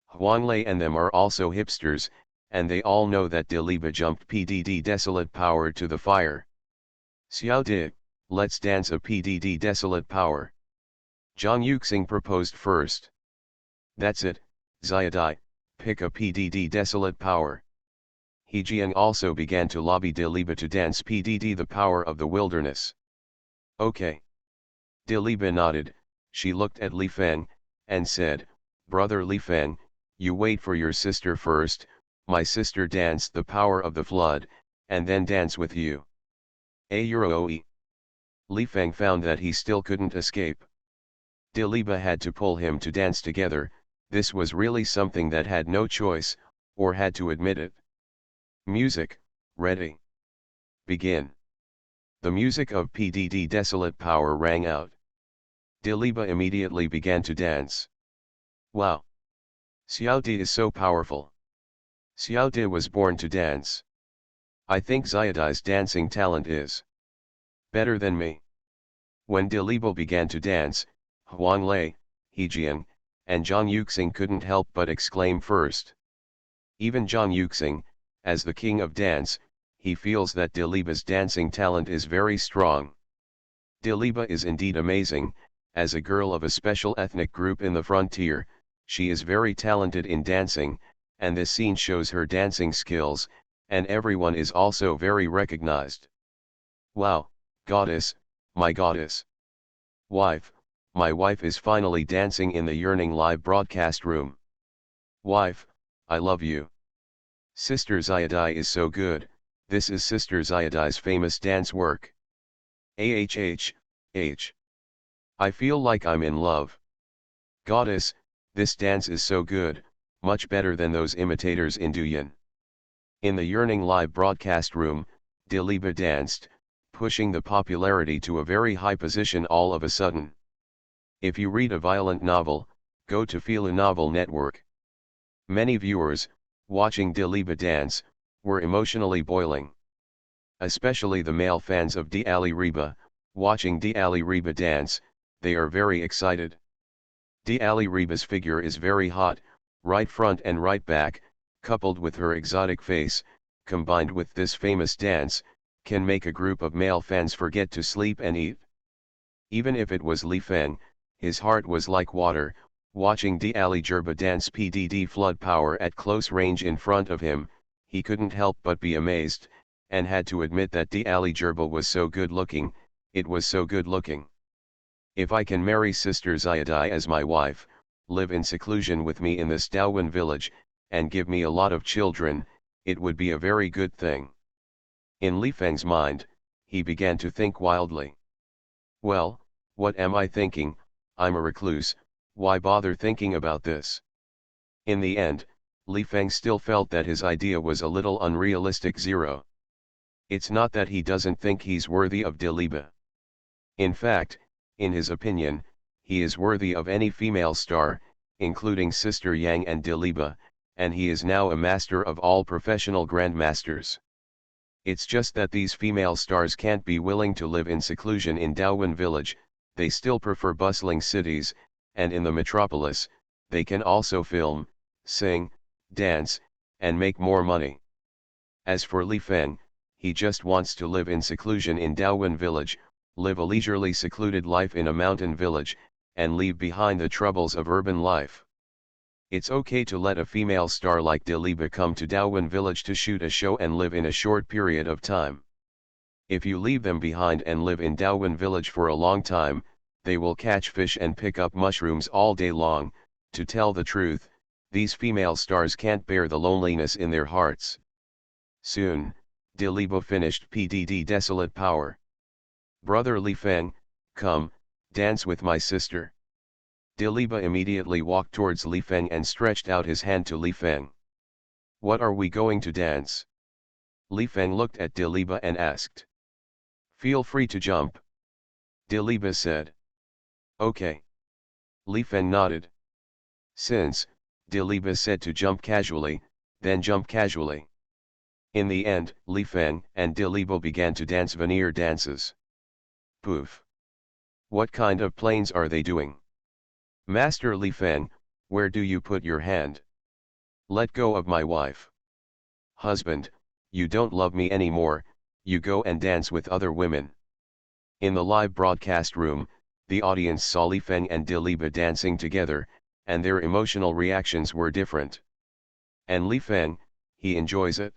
[SPEAKER 1] Huang Lei and them are also hipsters, and they all know that Diliba jumped PDD Desolate Power to the fire. Xiao Di, let's dance a PDD Desolate Power. Zhang Yuxing proposed first. That's it, Xiaodai, pick a PDD Desolate Power. He Jiang also began to lobby Diliba to dance PDD The Power of the Wilderness. Okay. Diliba nodded. She looked at Li Feng, and said, Brother Li Feng, you wait for your sister first. My sister danced the power of the flood, and then dance with you. Auroi. Li Feng found that he still couldn't escape. Diliba had to pull him to dance together. This was really something that had no choice, or had to admit it. Music, ready. Begin. The music of PDD Desolate Power rang out. Diliba immediately began to dance. Wow! Xiao Di is so powerful. Xiao Di was born to dance. I think Xiaodai's dancing talent is better than me. When Diliba began to dance, Huang Lei, He Jiang, and Zhang Yuxing couldn't help but exclaim first. Even Zhang Yuxing, as the king of dance, he feels that Diliba's dancing talent is very strong. Diliba is indeed amazing. As a girl of a special ethnic group in the frontier, she is very talented in dancing, and this scene shows her dancing skills, and everyone is also very recognized. Wow, goddess, my goddess. Wife, my wife is finally dancing in the Yearning live broadcast room. Wife, I love you. Sister Xiaodai is so good. This is Sister Xiaodai's famous dance work. H. I feel like I'm in love. Goddess, this dance is so good, much better than those imitators in Douyin. In the Yearning live broadcast room, Diliba danced, pushing the popularity to a very high position all of a sudden. If you read a violent novel, go to Fila Novel Network. Many viewers, watching Diliba dance, were emotionally boiling. Especially the male fans of De Ali Reba, watching De Ali Reba dance, they are very excited. De Ali Reba's figure is very hot, right front and right back, coupled with her exotic face, combined with this famous dance, can make a group of male fans forget to sleep and eat. Even if it was Li Feng, his heart was like water, watching De Ali Jerba dance PDD flood power at close range in front of him. He couldn't help but be amazed, and had to admit that De Ali Jerba was so good looking. It was so good looking. If I can marry Sister Xiaodai as my wife, live in seclusion with me in this Daowen village, and give me a lot of children, it would be a very good thing. In Li Feng's mind, he began to think wildly. Well, what am I thinking? I'm a recluse, why bother thinking about this? In the end, Li Feng still felt that his idea was a little unrealistic. It's not that he doesn't think he's worthy of Diliba. In fact, in his opinion, he is worthy of any female star, including Sister Yang and Diliba, and he is now a master of all professional grandmasters. It's just that these female stars can't be willing to live in seclusion in Daowen village. They still prefer bustling cities, and in the metropolis, they can also film, sing, dance, and make more money. As for Li Feng, he just wants to live in seclusion in Daowen village, live a leisurely secluded life in a mountain village, and leave behind the troubles of urban life. It's okay to let a female star like Diliba come to Daowen village to shoot a show and live in a short period of time. If you leave them behind and live in Daowen village for a long time, they will catch fish and pick up mushrooms all day long. To tell the truth, these female stars can't bear the loneliness in their hearts. Soon, Diliba finished PDD Desolate Power. Brother Li Feng, come, dance with my sister. Diliba immediately walked towards Li Feng and stretched out his hand to Li Feng. What are we going to dance? Li Feng looked at Diliba and asked. Feel free to jump. Diliba said. Okay. Li Feng nodded. Since, Diliba said to jump casually, then jump casually. In the end, Li Feng and Diliba began to dance veneer dances. Poof. What kind of planes are they doing? Master Li Feng, where do you put your hand? Let go of my wife. Husband, you don't love me anymore, you go and dance with other women. In the live broadcast room, the audience saw Li Feng and Diliba dancing together, and their emotional reactions were different. And Li Feng, he enjoys it.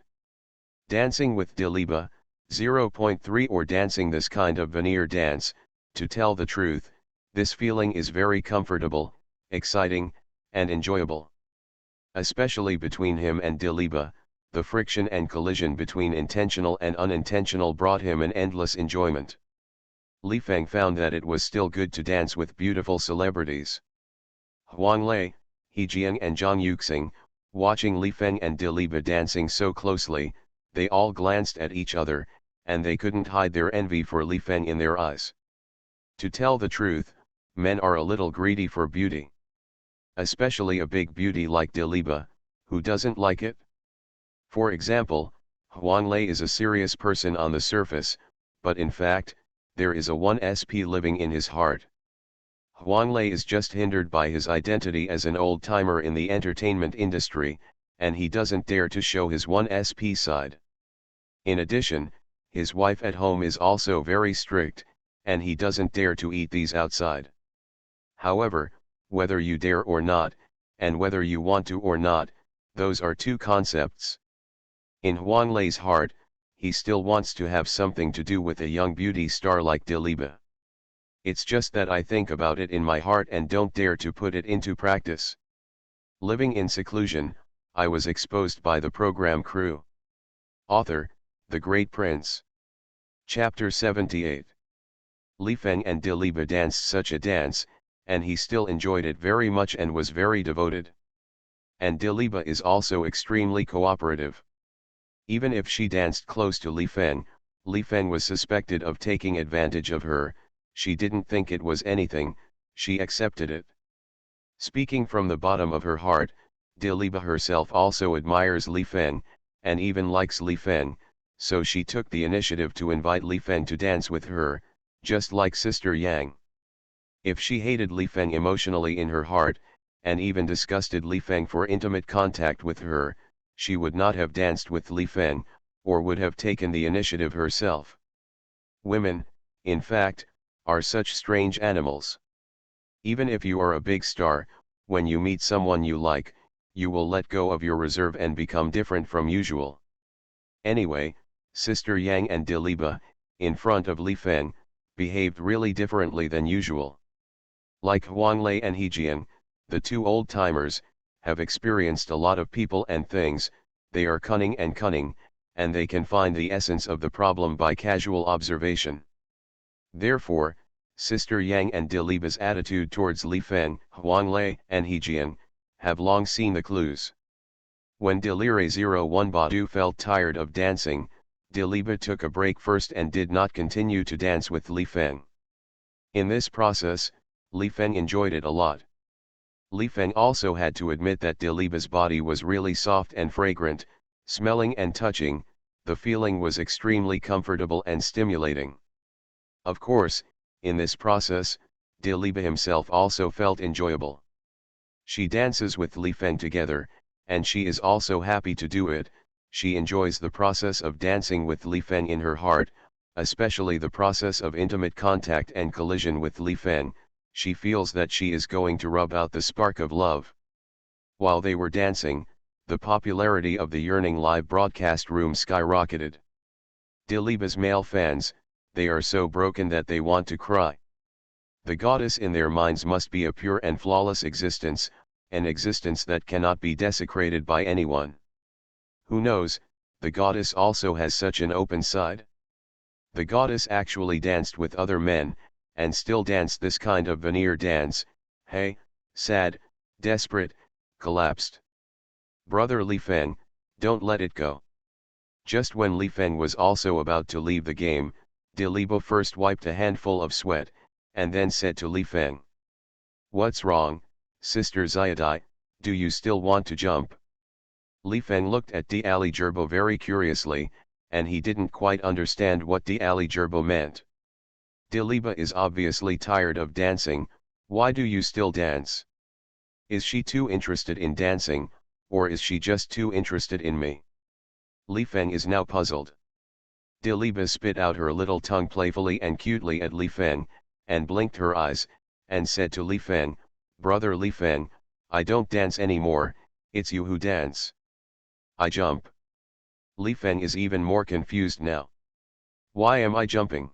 [SPEAKER 1] Dancing with Diliba, 0.3 or dancing this kind of veneer dance, to tell the truth, this feeling is very comfortable, exciting, and enjoyable. Especially between him and Diliba, the friction and collision between intentional and unintentional brought him an endless enjoyment. Li Feng found that it was still good to dance with beautiful celebrities. Huang Lei, He Jiang and Zhang Yuxing, watching Li Feng and Diliba dancing so closely, they all glanced at each other, and they couldn't hide their envy for Li Feng in their eyes. To tell the truth, men are a little greedy for beauty. Especially a big beauty like Diliba, who doesn't like it? For example, Huang Lei is a serious person on the surface, but in fact, there is a 1SP living in his heart. Huang Lei is just hindered by his identity as an old-timer in the entertainment industry, and he doesn't dare to show his 1SP side. In addition, his wife at home is also very strict, and he doesn't dare to eat these outside. However, whether you dare or not, and whether you want to or not, those are two concepts. In Huang Lei's heart, he still wants to have something to do with a young beauty star like Diliba. It's just that I think about it in my heart and don't dare to put it into practice. Living in seclusion, I was exposed by the program crew. Author, The Great Prince. Chapter 78. Li Feng and Diliba danced such a dance, and he still enjoyed it very much and was very devoted. And Diliba is also extremely cooperative. Even if she danced close to Li Feng was suspected of taking advantage of her, she didn't think it was anything, she accepted it. Speaking from the bottom of her heart, Diliba herself also admires Li Feng, and even likes Li Feng, so she took the initiative to invite Li Feng to dance with her, just like Sister Yang. If she hated Li Feng emotionally in her heart, and even disgusted Li Feng for intimate contact with her, she would not have danced with Li Feng, or would have taken the initiative herself. Women, in fact, are such strange animals. Even if you are a big star, when you meet someone you like, you will let go of your reserve and become different from usual. Anyway, Sister Yang and Diliba, in front of Li Feng, behaved really differently than usual. Like Huang Lei and He Jiang, the two old-timers, have experienced a lot of people and things, they are cunning, and they can find the essence of the problem by casual observation. Therefore, Sister Yang and Diliba's attitude towards Li Feng, Huang Lei, and He Jiang, have long seen the clues. When Delire-01 Badu felt tired of dancing, Diliba took a break first and did not continue to dance with Li Feng. In this process, Li Feng enjoyed it a lot. Li Feng also had to admit that Diliba's body was really soft and fragrant, smelling and touching, the feeling was extremely comfortable and stimulating. Of course, in this process, De Liebe himself also felt enjoyable. She dances with Li Feng together, and she is also happy to do it. She enjoys the process of dancing with Li Feng in her heart, especially the process of intimate contact and collision with Li Feng. She feels that she is going to rub out the spark of love. While they were dancing, the popularity of the Yearning live broadcast room skyrocketed. De Liebe's male fans, they are so broken that they want to cry. The goddess in their minds must be a pure and flawless existence, an existence that cannot be desecrated by anyone. Who knows, the goddess also has such an open side. The goddess actually danced with other men, and still danced this kind of veneer dance, hey, sad, desperate, collapsed. Brother Li Feng, don't let it go. Just when Li Feng was also about to leave the game, De Liebe first wiped a handful of sweat, and then said to Li Feng. What's wrong, Sister Xiaodai, do you still want to jump? Li Feng looked at De Ali Gerbo very curiously, and he didn't quite understand what De Ali Gerbo meant. De Liebe is obviously tired of dancing, why do you still dance? Is she too interested in dancing, or is she just too interested in me? Li Feng is now puzzled. De Liebe spit out her little tongue playfully and cutely at Li Feng, and blinked her eyes, and said to Li Feng, Brother Li Feng, I don't dance anymore, it's you who dance. I jump. Li Feng is even more confused now. Why am I jumping?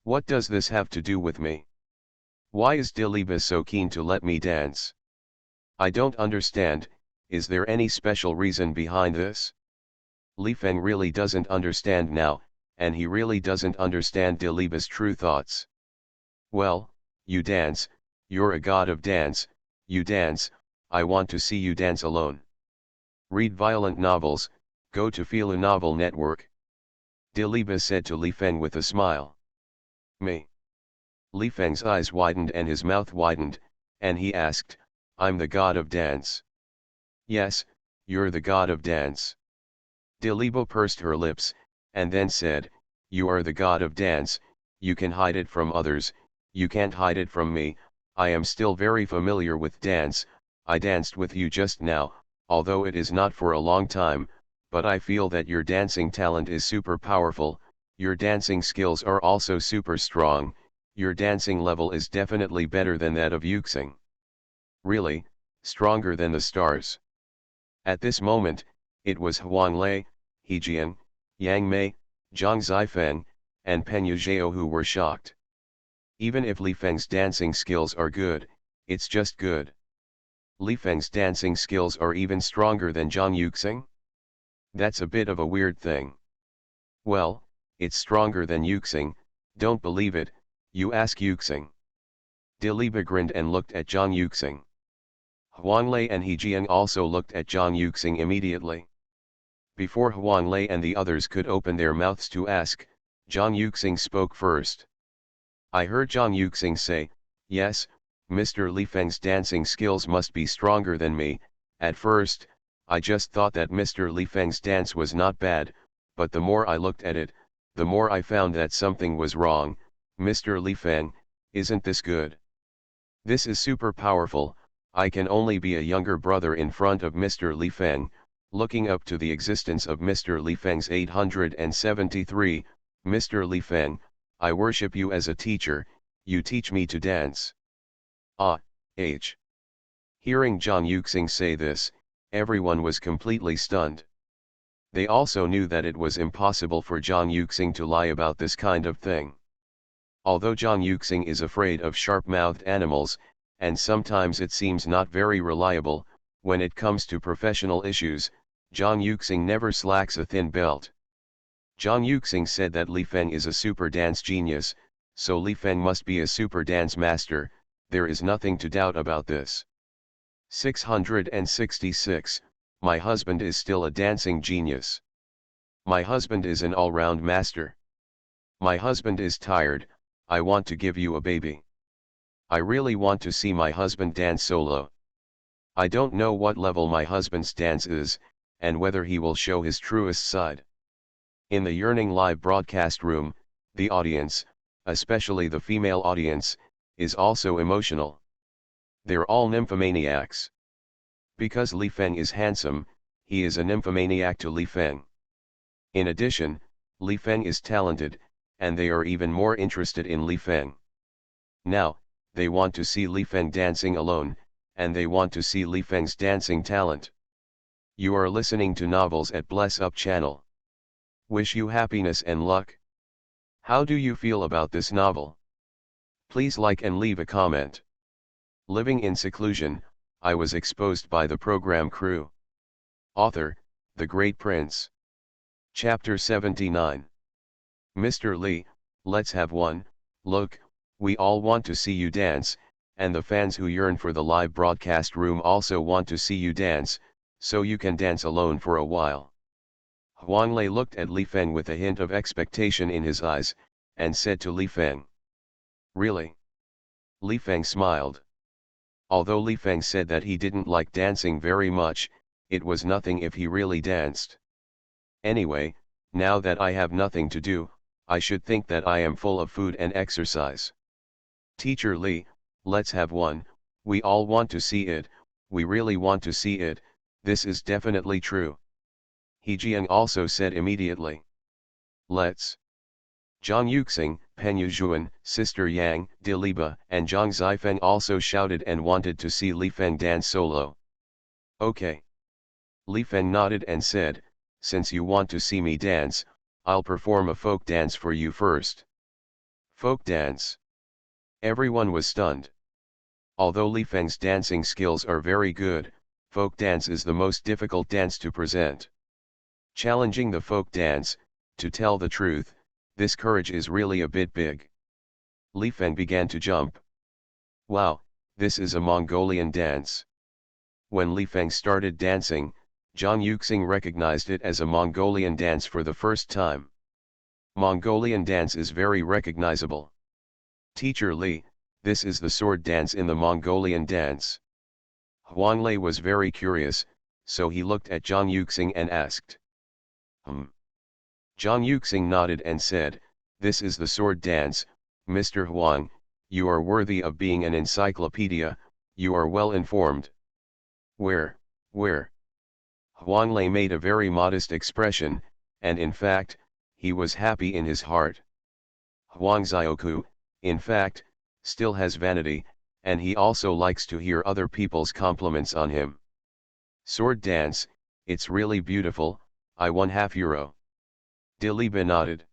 [SPEAKER 1] What does this have to do with me? Why is De Liebe so keen to let me dance? I don't understand, is there any special reason behind this? Li Feng really doesn't understand now, and he really doesn't understand De Liebe's true thoughts. Well, you dance, you're a god of dance, you dance, I want to see you dance alone. Read violent novels, go to Philo Novel Network. De Liebe said to Li Feng with a smile. Me? Li Feng's eyes widened and his mouth widened, and he asked, I'm the god of dance. Yes, you're the god of dance. De Liebe pursed her lips, and then said, you are the god of dance, you can hide it from others, you can't hide it from me, I am still very familiar with dance, I danced with you just now, although it is not for a long time, but I feel that your dancing talent is super powerful, your dancing skills are also super strong, your dancing level is definitely better than that of Yuxing. Really, stronger than the stars. At this moment, it was Huang Lei, He Jian, Yang Mei, Zhang Zifeng, and Peng Yuzhao who were shocked. Even if Li Feng's dancing skills are good, it's just good. Li Feng's dancing skills are even stronger than Zhang Yuxing? That's a bit of a weird thing. Well, it's stronger than Yuxing, don't believe it, you ask Yuxing. De Liebe grinned and looked at Zhang Yuxing. Huang Lei and He Jian also looked at Zhang Yuxing immediately. Before Huang Lei and the others could open their mouths to ask, Zhang Yuxing spoke first. I heard Zhang Yuxing say, yes, Mr. Li Feng's dancing skills must be stronger than me. At first, I just thought that Mr. Li Feng's dance was not bad, but the more I looked at it, the more I found that something was wrong. Mr. Li Feng, isn't this good? This is super powerful, I can only be a younger brother in front of Mr. Li Feng, looking up to the existence of Mr. Li Feng's 873, Mr. Li Feng, I worship you as a teacher, you teach me to dance. Ah, H. Hearing Zhang Yuxing say this, everyone was completely stunned. They also knew that it was impossible for Zhang Yuxing to lie about this kind of thing. Although Zhang Yuxing is afraid of sharp-mouthed animals, and sometimes it seems not very reliable, when it comes to professional issues, Zhang Yuxing never slacks a thin belt. Zhang Yuxing said that Li Feng is a super dance genius, so Li Feng must be a super dance master, there is nothing to doubt about this. 666, my husband is still a dancing genius. My husband is an all-round master. My husband is tired, I want to give you a baby. I really want to see my husband dance solo. I don't know what level my husband's dance is, and whether he will show his truest side. In the Yearning live broadcast room, the audience, especially the female audience, is also emotional. They're all nymphomaniacs. Because Li Feng is handsome, he is a nymphomaniac to Li Feng. In addition, Li Feng is talented, and they are even more interested in Li Feng. Now, they want to see Li Feng dancing alone, and they want to see Li Feng's dancing talent. You are listening to Novels at Bless Up channel. Wish you happiness and luck. How do you feel about this novel? Please like and leave a comment. Living in seclusion, I was exposed by the program crew. Author, The Great Prince. Chapter 79. Mr. Li, let's have one. Look, we all want to see you dance, and the fans who yearn for the live broadcast room also want to see you dance, so you can dance alone for a while. Huang Lei looked at Li Feng with a hint of expectation in his eyes, and said to Li Feng, "Really?" Li Feng smiled. Although Li Feng said that he didn't like dancing very much, it was nothing if he really danced. Anyway, now that I have nothing to do, I should think that I am full of food and exercise. Teacher Li, let's have one. We all want to see it, we really want to see it, this is definitely true. He Jiang also said immediately. Let's. Zhang Yuxing, Pen Yuzhuan, Sister Yang, Diliba, and Zhang Zifeng also shouted and wanted to see Li Feng dance solo. Okay. Li Feng nodded and said, since you want to see me dance, I'll perform a folk dance for you first. Folk dance. Everyone was stunned. Although Li Feng's dancing skills are very good, folk dance is the most difficult dance to present. Challenging the folk dance, to tell the truth, this courage is really a bit big. Li Feng began to jump. Wow, this is a Mongolian dance. When Li Feng started dancing, Zhang Yuxing recognized it as a Mongolian dance for the first time. Mongolian dance is very recognizable. Teacher Li, this is the sword dance in the Mongolian dance. Huang Lei was very curious, so he looked at Zhang Yuxing and asked. Zhang Yuxing nodded and said, this is the sword dance, Mr. Huang, you are worthy of being an encyclopedia, you are well informed. Where? Huang Lei made a very modest expression, and in fact, he was happy in his heart. Huang Xiaoku, in fact, still has vanity, and he also likes to hear other people's compliments on him. Sword dance, it's really beautiful, I won €1/2. Diliba nodded.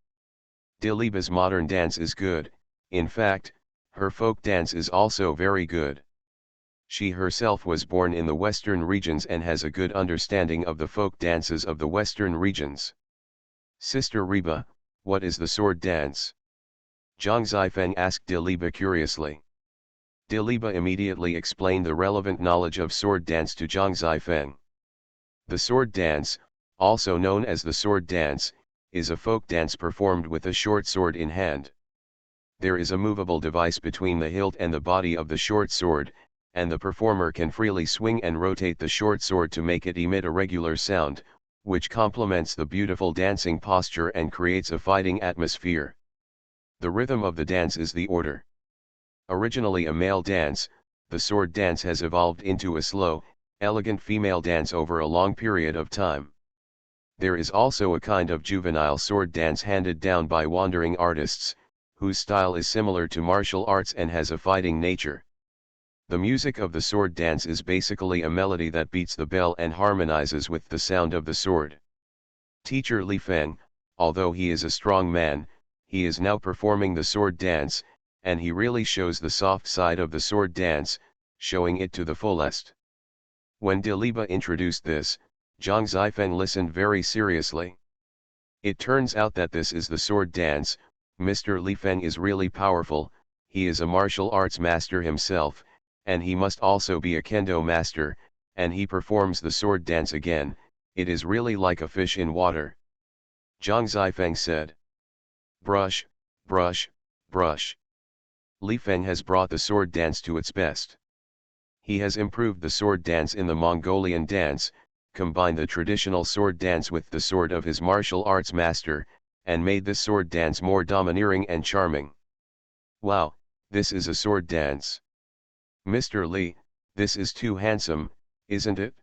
[SPEAKER 1] Diliba's modern dance is good, in fact, her folk dance is also very good. She herself was born in the western regions and has a good understanding of the folk dances of the western regions. Sister Reba, what is the sword dance? Zhang Zifeng asked Diliba curiously. Diliba immediately explained the relevant knowledge of sword dance to Zhang Zifeng. The sword dance, also known as the sword dance, is a folk dance performed with a short sword in hand. There is a movable device between the hilt and the body of the short sword, and the performer can freely swing and rotate the short sword to make it emit a regular sound, which complements the beautiful dancing posture and creates a fighting atmosphere. The rhythm of the dance is the order. Originally a male dance, the sword dance has evolved into a slow, elegant female dance over a long period of time. There is also a kind of juvenile sword dance handed down by wandering artists, whose style is similar to martial arts and has a fighting nature. The music of the sword dance is basically a melody that beats the bell and harmonizes with the sound of the sword. Teacher Li Feng, although he is a strong man, he is now performing the sword dance, and he really shows the soft side of the sword dance, showing it to the fullest. When Diliba introduced this, Zhang Zifeng listened very seriously. It turns out that this is the sword dance, Mr. Li Feng is really powerful, he is a martial arts master himself, and he must also be a kendo master, and he performs the sword dance again, it is really like a fish in water. Zhang Zifeng said. Brush, brush, brush. Li Feng has brought the sword dance to its best. He has improved the sword dance in the Mongolian dance, combined the traditional sword dance with the sword of his martial arts master, and made this sword dance more domineering and charming. Wow, This is a sword dance. Mr. Lee, this is too handsome, isn't it?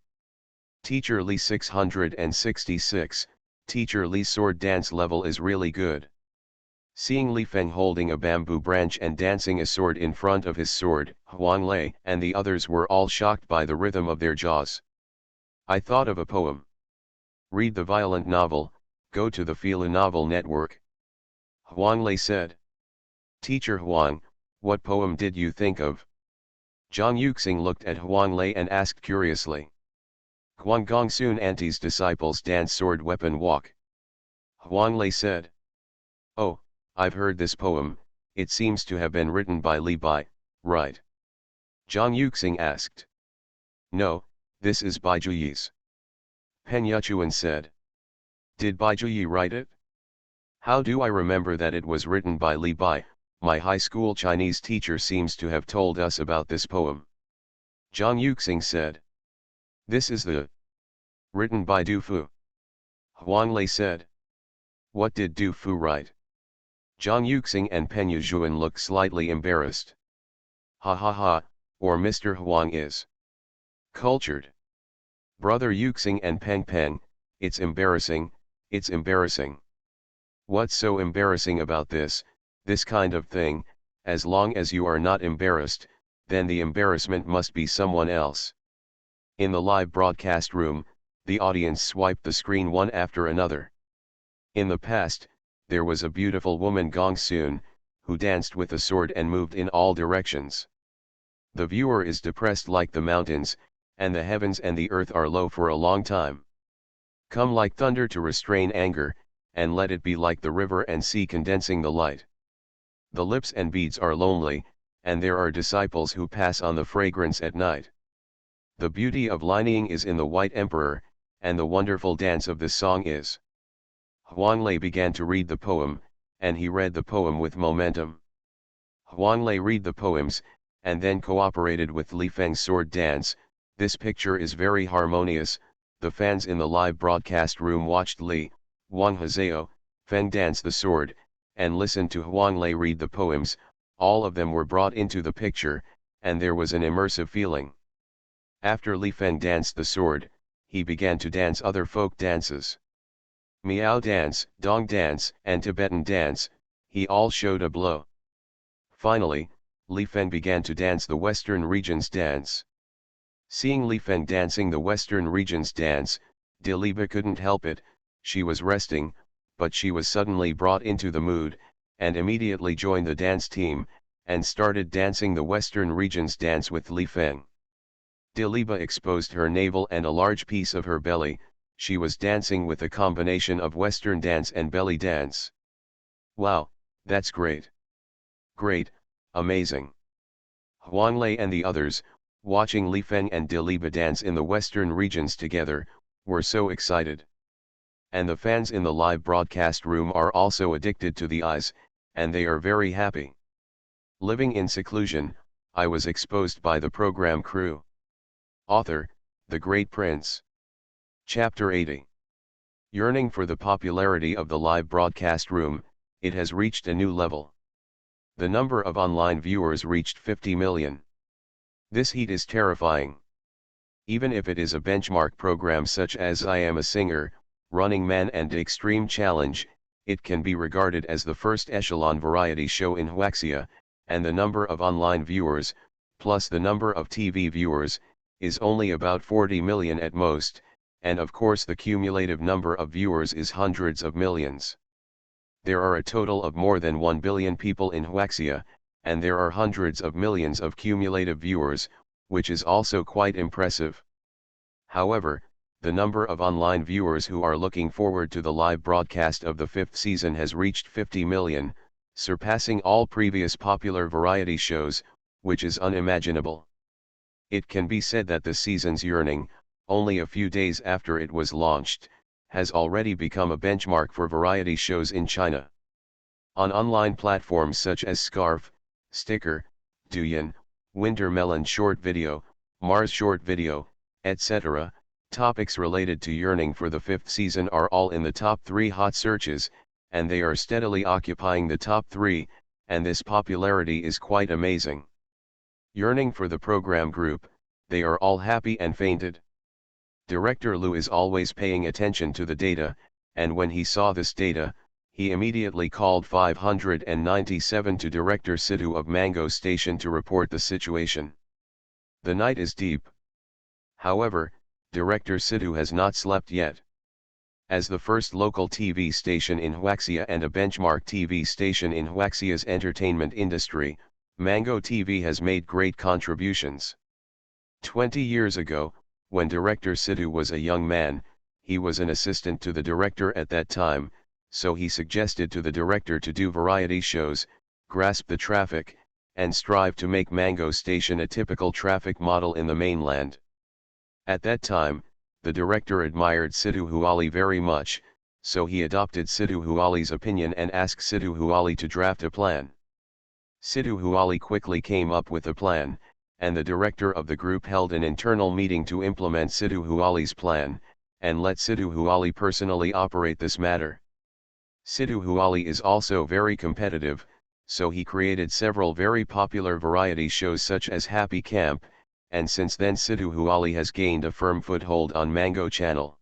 [SPEAKER 1] Teacher Lee 666, Teacher Lee's sword dance level is really good. Seeing Li Feng holding a bamboo branch and dancing a sword in front of his sword, Huang Lei and the others were all shocked by the rhythm of their jaws. I thought of a poem. Read the violent novel, go to the Fila Novel Network. Huang Lei said. Teacher Huang, what poem did you think of? Zhang Yuxing looked at Huang Lei and asked curiously. Huang Gongsun Auntie's disciples dance sword weapon walk. Huang Lei said. Oh, I've heard this poem, it seems to have been written by Li Bai, right? Zhang Yuxing asked. No, this is Bai Juyi's. Pen Yuchuan said. Did Bai Juyi write it? How do I remember that it was written by Li Bai? My high school Chinese teacher seems to have told us about this poem. Zhang Yuxing said. This is the written by Du Fu. Huang Lei said. What did Du Fu write? Zhang Yuxing and Pen Yujuan looked slightly embarrassed. Ha ha ha, or Mr. Huang is cultured. Brother Yuxing and Peng Peng, it's embarrassing, it's embarrassing. What's so embarrassing about this kind of thing? As long as you are not embarrassed, then the embarrassment must be someone else. In the live broadcast room, the audience swiped the screen one after another. In the past, there was a beautiful woman Gongsun, who danced with a sword and moved in all directions. The viewer is depressed like the mountains, and the heavens and the earth are low for a long time. Come like thunder to restrain anger, and let it be like the river and sea condensing the light. The lips and beads are lonely, and there are disciples who pass on the fragrance at night. The beauty of Lining is in the White Emperor, and the wonderful dance of this song is. Huang Lei began to read the poem, and he read the poem with momentum. Huang Lei read the poems, and then cooperated with Li Feng's sword dance. This picture is very harmonious. The fans in the live broadcast room watched Li, Wang Hazao, Feng dance the sword, and listened to Huang Lei read the poems. All of them were brought into the picture, and there was an immersive feeling. After Li Feng danced the sword, he began to dance other folk dances. Miao dance, Dong dance, and Tibetan dance, he all showed a blow. Finally, Li Feng began to dance the Western region's dance. Seeing Li Feng dancing the Western region's dance, Diliba couldn't help it. She was resting, but she was suddenly brought into the mood, and immediately joined the dance team, and started dancing the Western region's dance with Li Feng. Diliba exposed her navel and a large piece of her belly. She was dancing with a combination of Western dance and belly dance. Wow, that's great. Great, amazing. Huang Lei and the others, watching Li Feng and Diliba dance in the Western regions together, were so excited. And the fans in the live broadcast room are also addicted to the eyes, and they are very happy. Living in seclusion, I was exposed by the program crew. Author, The Great Prince. Chapter 80. Yearning for the popularity of the live broadcast room, it has reached a new level. The number of online viewers reached 50 million. This heat is terrifying. Even if it is a benchmark program such as I Am a Singer, Running Man and Extreme Challenge, it can be regarded as the first echelon variety show in Huaxia, and the number of online viewers, plus the number of TV viewers, is only about 40 million at most, and of course the cumulative number of viewers is hundreds of millions. There are a total of more than 1 billion people in Huaxia, and there are hundreds of millions of cumulative viewers, which is also quite impressive. However, the number of online viewers who are looking forward to the live broadcast of the 5th season has reached 50 million, surpassing all previous popular variety shows, which is unimaginable. It can be said that the season's yearning, only a few days after it was launched, has already become a benchmark for variety shows in China. On online platforms such as Scarf, Sticker, Douyin, Winter Melon Short Video, Mars Short Video, etc., topics related to yearning for the 5th season are all in the top 3 hot searches, and they are steadily occupying the top 3, and this popularity is quite amazing. Yearning for the program group, they are all happy and fainted. Director Lu is always paying attention to the data, and when he saw this data, he immediately called 597 to Director Sidhu of Mango Station to report the situation. The night is deep. However, Director Sidhu has not slept yet. As the first local TV station in Huaxia and a benchmark TV station in Huaxia's entertainment industry, Mango TV has made great contributions. 20 years ago, when Director Sidhu was a young man, he was an assistant to the director at that time, so he suggested to the director to do variety shows, grasp the traffic, and strive to make Mango Station a typical traffic model in the mainland. At that time, the director admired Sidhu Huali very much, so he adopted Sidhu Huali's opinion and asked Sidhu Huali to draft a plan. Sidhu Huali quickly came up with a plan, and the director of the group held an internal meeting to implement Sidhu Huali's plan, and let Sidhu Huali personally operate this matter. Sidhu Huali is also very competitive, so he created several very popular variety shows such as Happy Camp, and since then Sidhu Huali has gained a firm foothold on Mango Channel.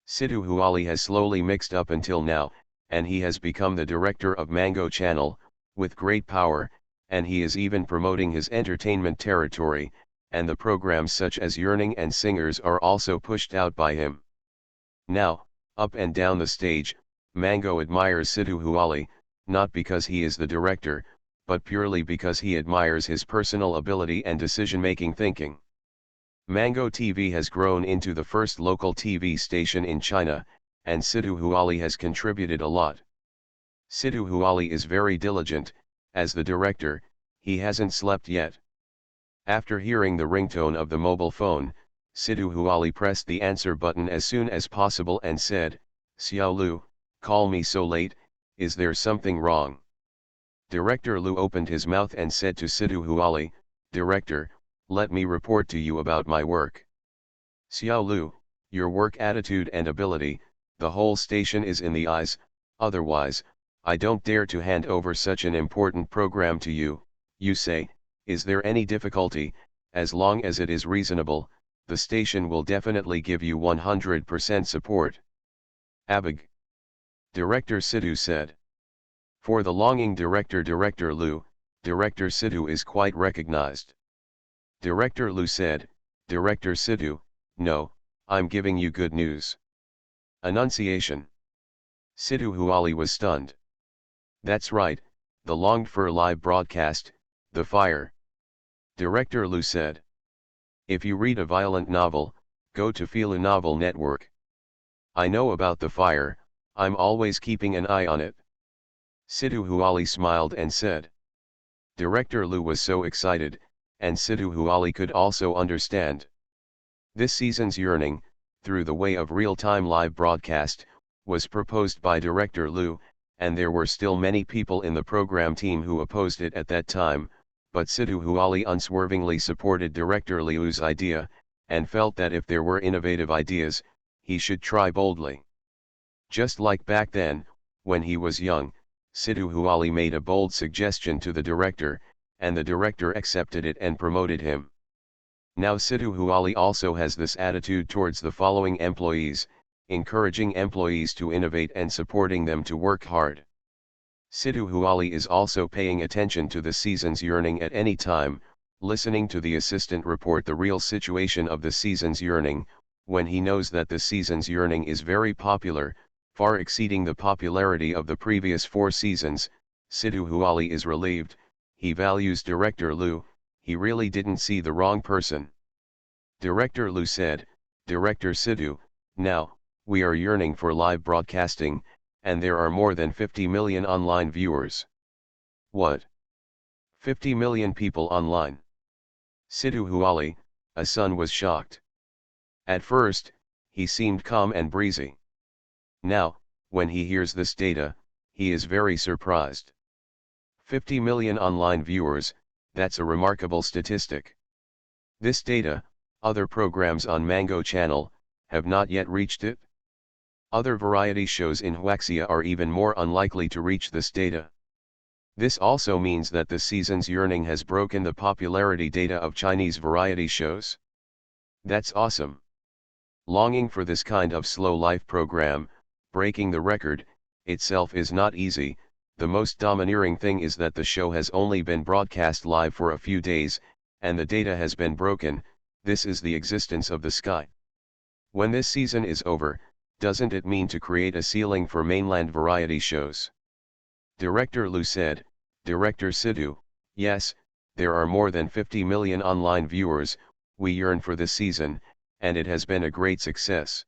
[SPEAKER 1] Sidhu Huali has slowly mixed up until now, and he has become the director of Mango Channel, with great power, and he is even promoting his entertainment territory, and the programs such as Yearning and Singers are also pushed out by him. Now, up and down the stage, Mango admires Sidhu Huali, not because he is the director, but purely because he admires his personal ability and decision-making thinking. Mango TV has grown into the first local TV station in China, and Sidhu Huali has contributed a lot. Sidhu Huali is very diligent. As the director, he hasn't slept yet. After hearing the ringtone of the mobile phone, Sidhu Huali pressed the answer button as soon as possible and said, "Xiao Lu, call me so late, is there something wrong?" Director Lu opened his mouth and said to Sidhu Huali, "Director, let me report to you about my work." "Xiao Lu, your work attitude and ability, the whole station is in the eyes, otherwise, I don't dare to hand over such an important program to you." You say, "Is there any difficulty? As long as it is reasonable, the station will definitely give you 100% support." "Abig." Director Sidhu said. For the longing Director Lu, Director Sidhu is quite recognized. Director Lu said, "Director Sidhu, no, I'm giving you good news." Annunciation. Sidhu Huali was stunned. "That's right, the longed-for live broadcast, The Fire." Director Lu said. "If you read a violent novel, go to Filu Novel Network. I know about The Fire, I'm always keeping an eye on it." Sidhu Huali smiled and said. Director Lu was so excited, and Sidhu Huali could also understand. This season's Yearning, through the way of real-time live broadcast, was proposed by Director Lu, and there were still many people in the program team who opposed it at that time, but Sidhu Huali unswervingly supported Director Liu's idea, and felt that if there were innovative ideas, he should try boldly. Just like back then, when he was young, Sidhu Huali made a bold suggestion to the director, and the director accepted it and promoted him. Now Sidhu Huali also has this attitude towards the following employees, encouraging employees to innovate and supporting them to work hard. Sidhu Huali is also paying attention to the season's Yearning at any time, listening to the assistant report the real situation of the season's Yearning. When he knows that the season's Yearning is very popular, far exceeding the popularity of the previous 4 seasons, Sidhu Huali is relieved. He values Director Lu, he really didn't see the wrong person. Director Lu said, "Director Sidhu, now, we are yearning for live broadcasting, and there are more than 50 million online viewers." "What? 50 million people online?" Sidhu Huali, a son, was shocked. At first, he seemed calm and breezy. Now, when he hears this data, he is very surprised. 50 million online viewers, that's a remarkable statistic. This data, other programs on Mango Channel, have not yet reached it. Other variety shows in Huaxia are even more unlikely to reach this data. This also means that the season's yearning has broken the popularity data of Chinese variety shows. That's awesome. Longing for this kind of slow life program, breaking the record, itself is not easy. The most domineering thing is that the show has only been broadcast live for a few days, and the data has been broken. This is the existence of the sky. When this season is over, doesn't it mean to create a ceiling for mainland variety shows? Director Lu said. Director Sidhu, yes, there are more than 50 million online viewers, we yearn for this season, and it has been a great success.